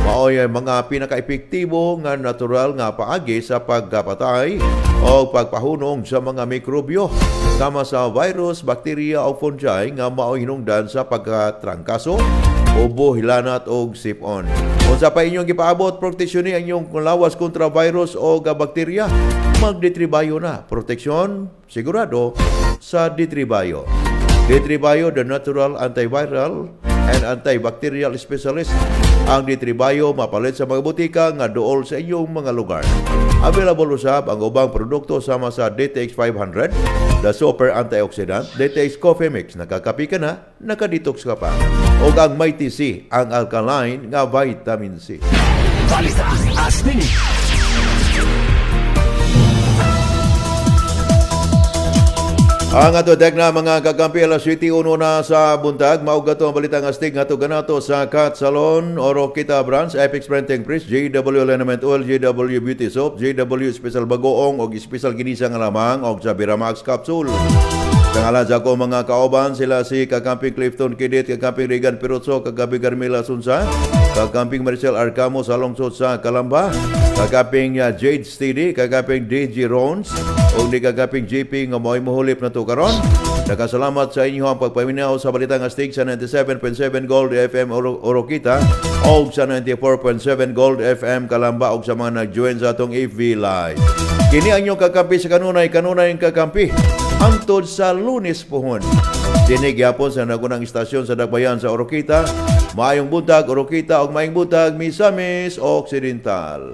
maoy mga pinaka-epektibo nga natural nga paagi sa pagpatay o pagpahunong sa mga mikrobyo sama sa virus, bakterya o fungi nga maoy hinungdan sa pagkatrangkaso, ubo, hilanat o sipon. Kung sa pa inyong gipaabot, proteksyon ang inyong lawas kontra virus o bakterya, mag-D3 Bayo na. Proteksyon, sigurado, sa D3 Bayo. D3 Bayo, the natural antiviral and antibacterial specialist. Ang D3 Bayo mapalit sa mga butika nga dool sa inyong mga lugar. Available usab ang ubang produkto sama sa DTX 500, the super antioxidant, DTX Coffee Mix, nakakapi ka na, nakadetox ka pa. O ang Mighty C, ang alkaline nga vitamin C. Balita Astig. Ang ato na mga kakampi alas 7:01 na sa buntag. Mauga to ang balitang Astig ato ganato sa Cat Salon, Oroquita Branch, Apex Printing Press, JW Liniment Oil, JW Beauty Soap, JW Special Bagoong o Special Ginisang Lamang o sa Biramax Capsule. Tangalan sa ako mga kaoban, sila si Kakamping Clifton Kidit, Kakamping Regan Pirotso, Kagabi Carmela Sunsa, Kakamping Maricel Arcamo sa Lungsod sa Kalamba, Kakamping Jade Steady, Kakamping DJ Rons, o ni Kakamping JP nga mo'y mahulip na to karon. Nakasalamat sa inyo ang pagpaminaw sa Balitang Astig sa 97.7 Gold FM Oroquita o sa 94.7 Gold FM Kalamba o sa mga nag-join sa atong FV Live. Kini ang inyong kakampi sa kanunay yung kakampi hangtod sa Lunes pohon. Dinig yapon sa nagunang istasyon sa Dakbayan sa Oroquita, Maayong Buntag Oroquita o Maayong Buntag Misamis Occidental.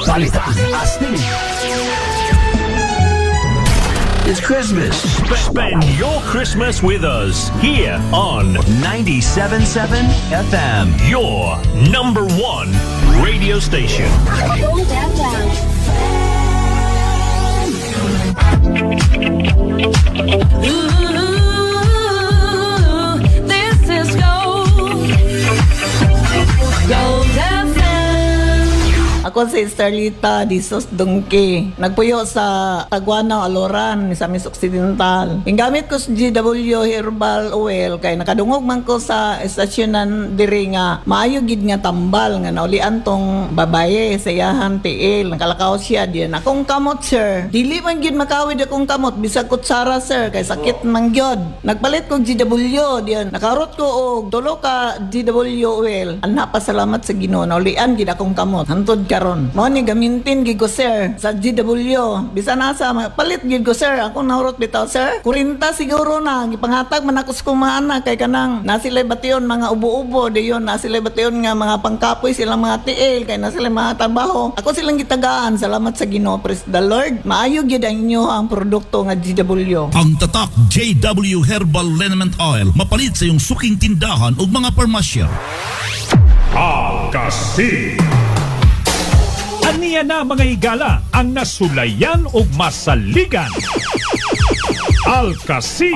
Balita Astig. It's Christmas. Spend your Christmas with us here on 97.7 FM, your number one radio station. Gold FM. Ooh, this is gold. Gold FM. Ako si Starlita Disos Dungke. Nagpuyo sa Taguana, Aloran, sa Miss Occidental. Inggamit ko sa GW Herbal Oil kay nakadungog man ko sa estasyonan diri nga maayo gid nga tambal nga naulian tong babaye sa iyahan tiil. Nakalakaw siya diyan. Akong kamot, sir. Dili man gid makawid akong kamot bisag kutsara, sir, kay sakit man gyud. Nagpalit ko GW diyan. Nakarot ko og tulo ka GW oil. Anha pa salamat sa Ginoo naulian gid akong kamot. Hantod karon. Mao ni gamintin gid ko, sir, sa GW. Bisan asa palit gid ko, sir. Ako nahurot bitaw, sir. 40 siguro na gipanghatag man ako sa kumana kay kanang nasilay bation mga ubo-ubo diyon, nasilay bation nga mga pangkapoy silang mga tiil kay nasilay mga trabaho. Ako silang gitagaan. Salamat sa Ginoo, praise the Lord. Maayo gid ang inyo ang produkto nga GW. Ang tatak JW Herbal Liniment Oil mapalit sa iyong suking tindahan ug mga parmasya. Al-Kasi. Aniya na mga higala ang nasulayan o masaligan. Al-Kasi.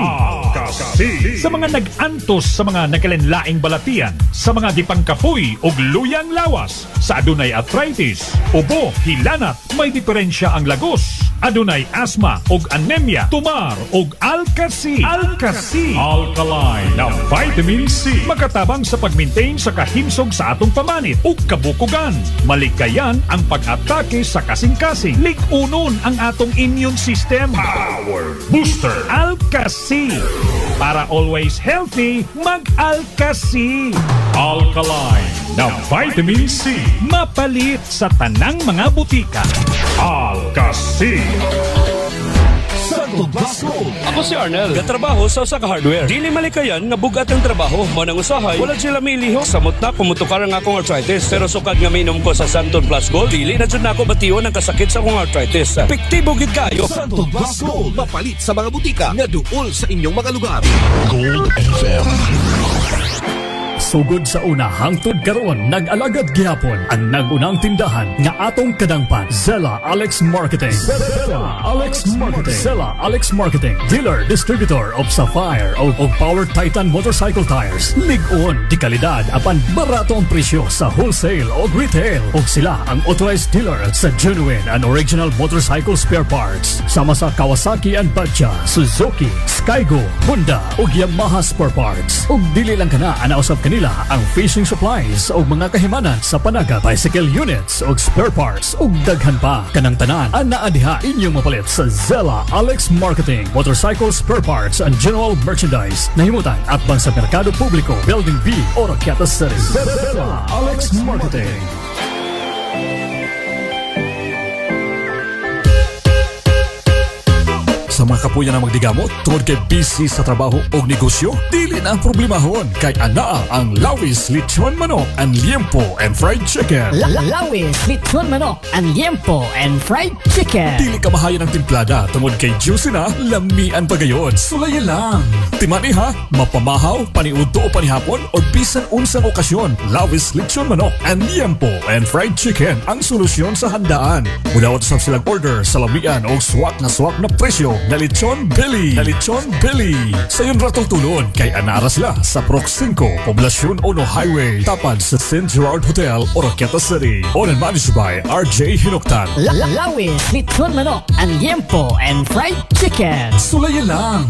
Sa mga nag-antos sa mga nakalenlaing balatian, sa mga gipangkapoy o luyang lawas, sa adunay arthritis, ubo, hilanat, may diferensya ang lagos, adunay asma o anemia, tumar o Al-Kasi. Al-Kasi. Alkaline na vitamin C. Makatabang sa pag-maintain sa kahimsog sa atong pamanit o kabukugan. Malikayan ang pag-atake sa kasing-kasing. Lig-unon ang atong immune system. Power Booster. Al-Kasi. Para always healthy, mag-Al-Kasi. Alkaline na vitamin C. Mapalit sa tanang mga butika. Al-Kasi. Santo Blasco. Ako si Arnel, gatrabaho sa Osaka Hardware. Dili malikayan nga bugat ang trabaho, manang usahay, wala sila miliho. Samot na pumutukar ang akong arthritis. Pero sukad nga minom ko sa Santon Plus Gold, dili na dyan na ako batiyon ang kasakit sa akong arthritis. Epektibo gid kayo. Santo Blasco. Mapalit sa mga butika nga duol sa inyong mga lugar. Gold FM. Sugod sa una hangtod karon nag-alagad gihapon ang nagunang tindahan nga atong kadangpan. Zella Alex Marketing. Zella Alex Marketing. Zella Alex Marketing. Dealer, distributor of Sapphire o Power Titan motorcycle tires. Lig-on di kalidad apan barato ang presyo sa wholesale o retail. O sila ang authorized dealer sa genuine and original motorcycle spare parts. Sama sa Kawasaki and Badja, Suzuki, Skygo, Honda o Yamaha spare parts. O dili lang kana anausap kanila ang fishing supplies o mga kahimanan sa panaga, bicycle units o spare parts o daghan pa. Kanang tanan ana adiha inyong mapalit sa Zella Alex Marketing. Motorcycle spare parts and general merchandise. Nahimutan at bang sa Merkado Publiko, Building B, Oroquieta City. Zella Alex Marketing. Sa mga kapuyan na magdigamot tungod kay busy sa trabaho o negosyo, dili na ang problemahon kay anaa ang Lawis Lechon Manok and Liempo and Fried Chicken. Lawis Lechon Manok and Liempo and Fried Chicken. Dili ka mahayan ng timplada tungod kay juicy na, lamian pa gayon. Sulayan lang. Timani ha, mapamahaw, paniudto o panihapon o bisan unsang okasyon. Lawis Lechon Manok and Liempo and Fried Chicken ang solusyon sa handaan. Mudawat sa silang order sa lamian o swak na presyo na Lechon Belly. Na Lechon Belly. Sa yun ratong tulon kay anara sila sa Proc 5, Poblacion Ono Highway, tapad sa St. Gerard Hotel, Oroquieta City. Owned and managed by RJ Hinoktan. Lawis Lechon Manok and Liempo and Fried Chicken. Sulayan lang.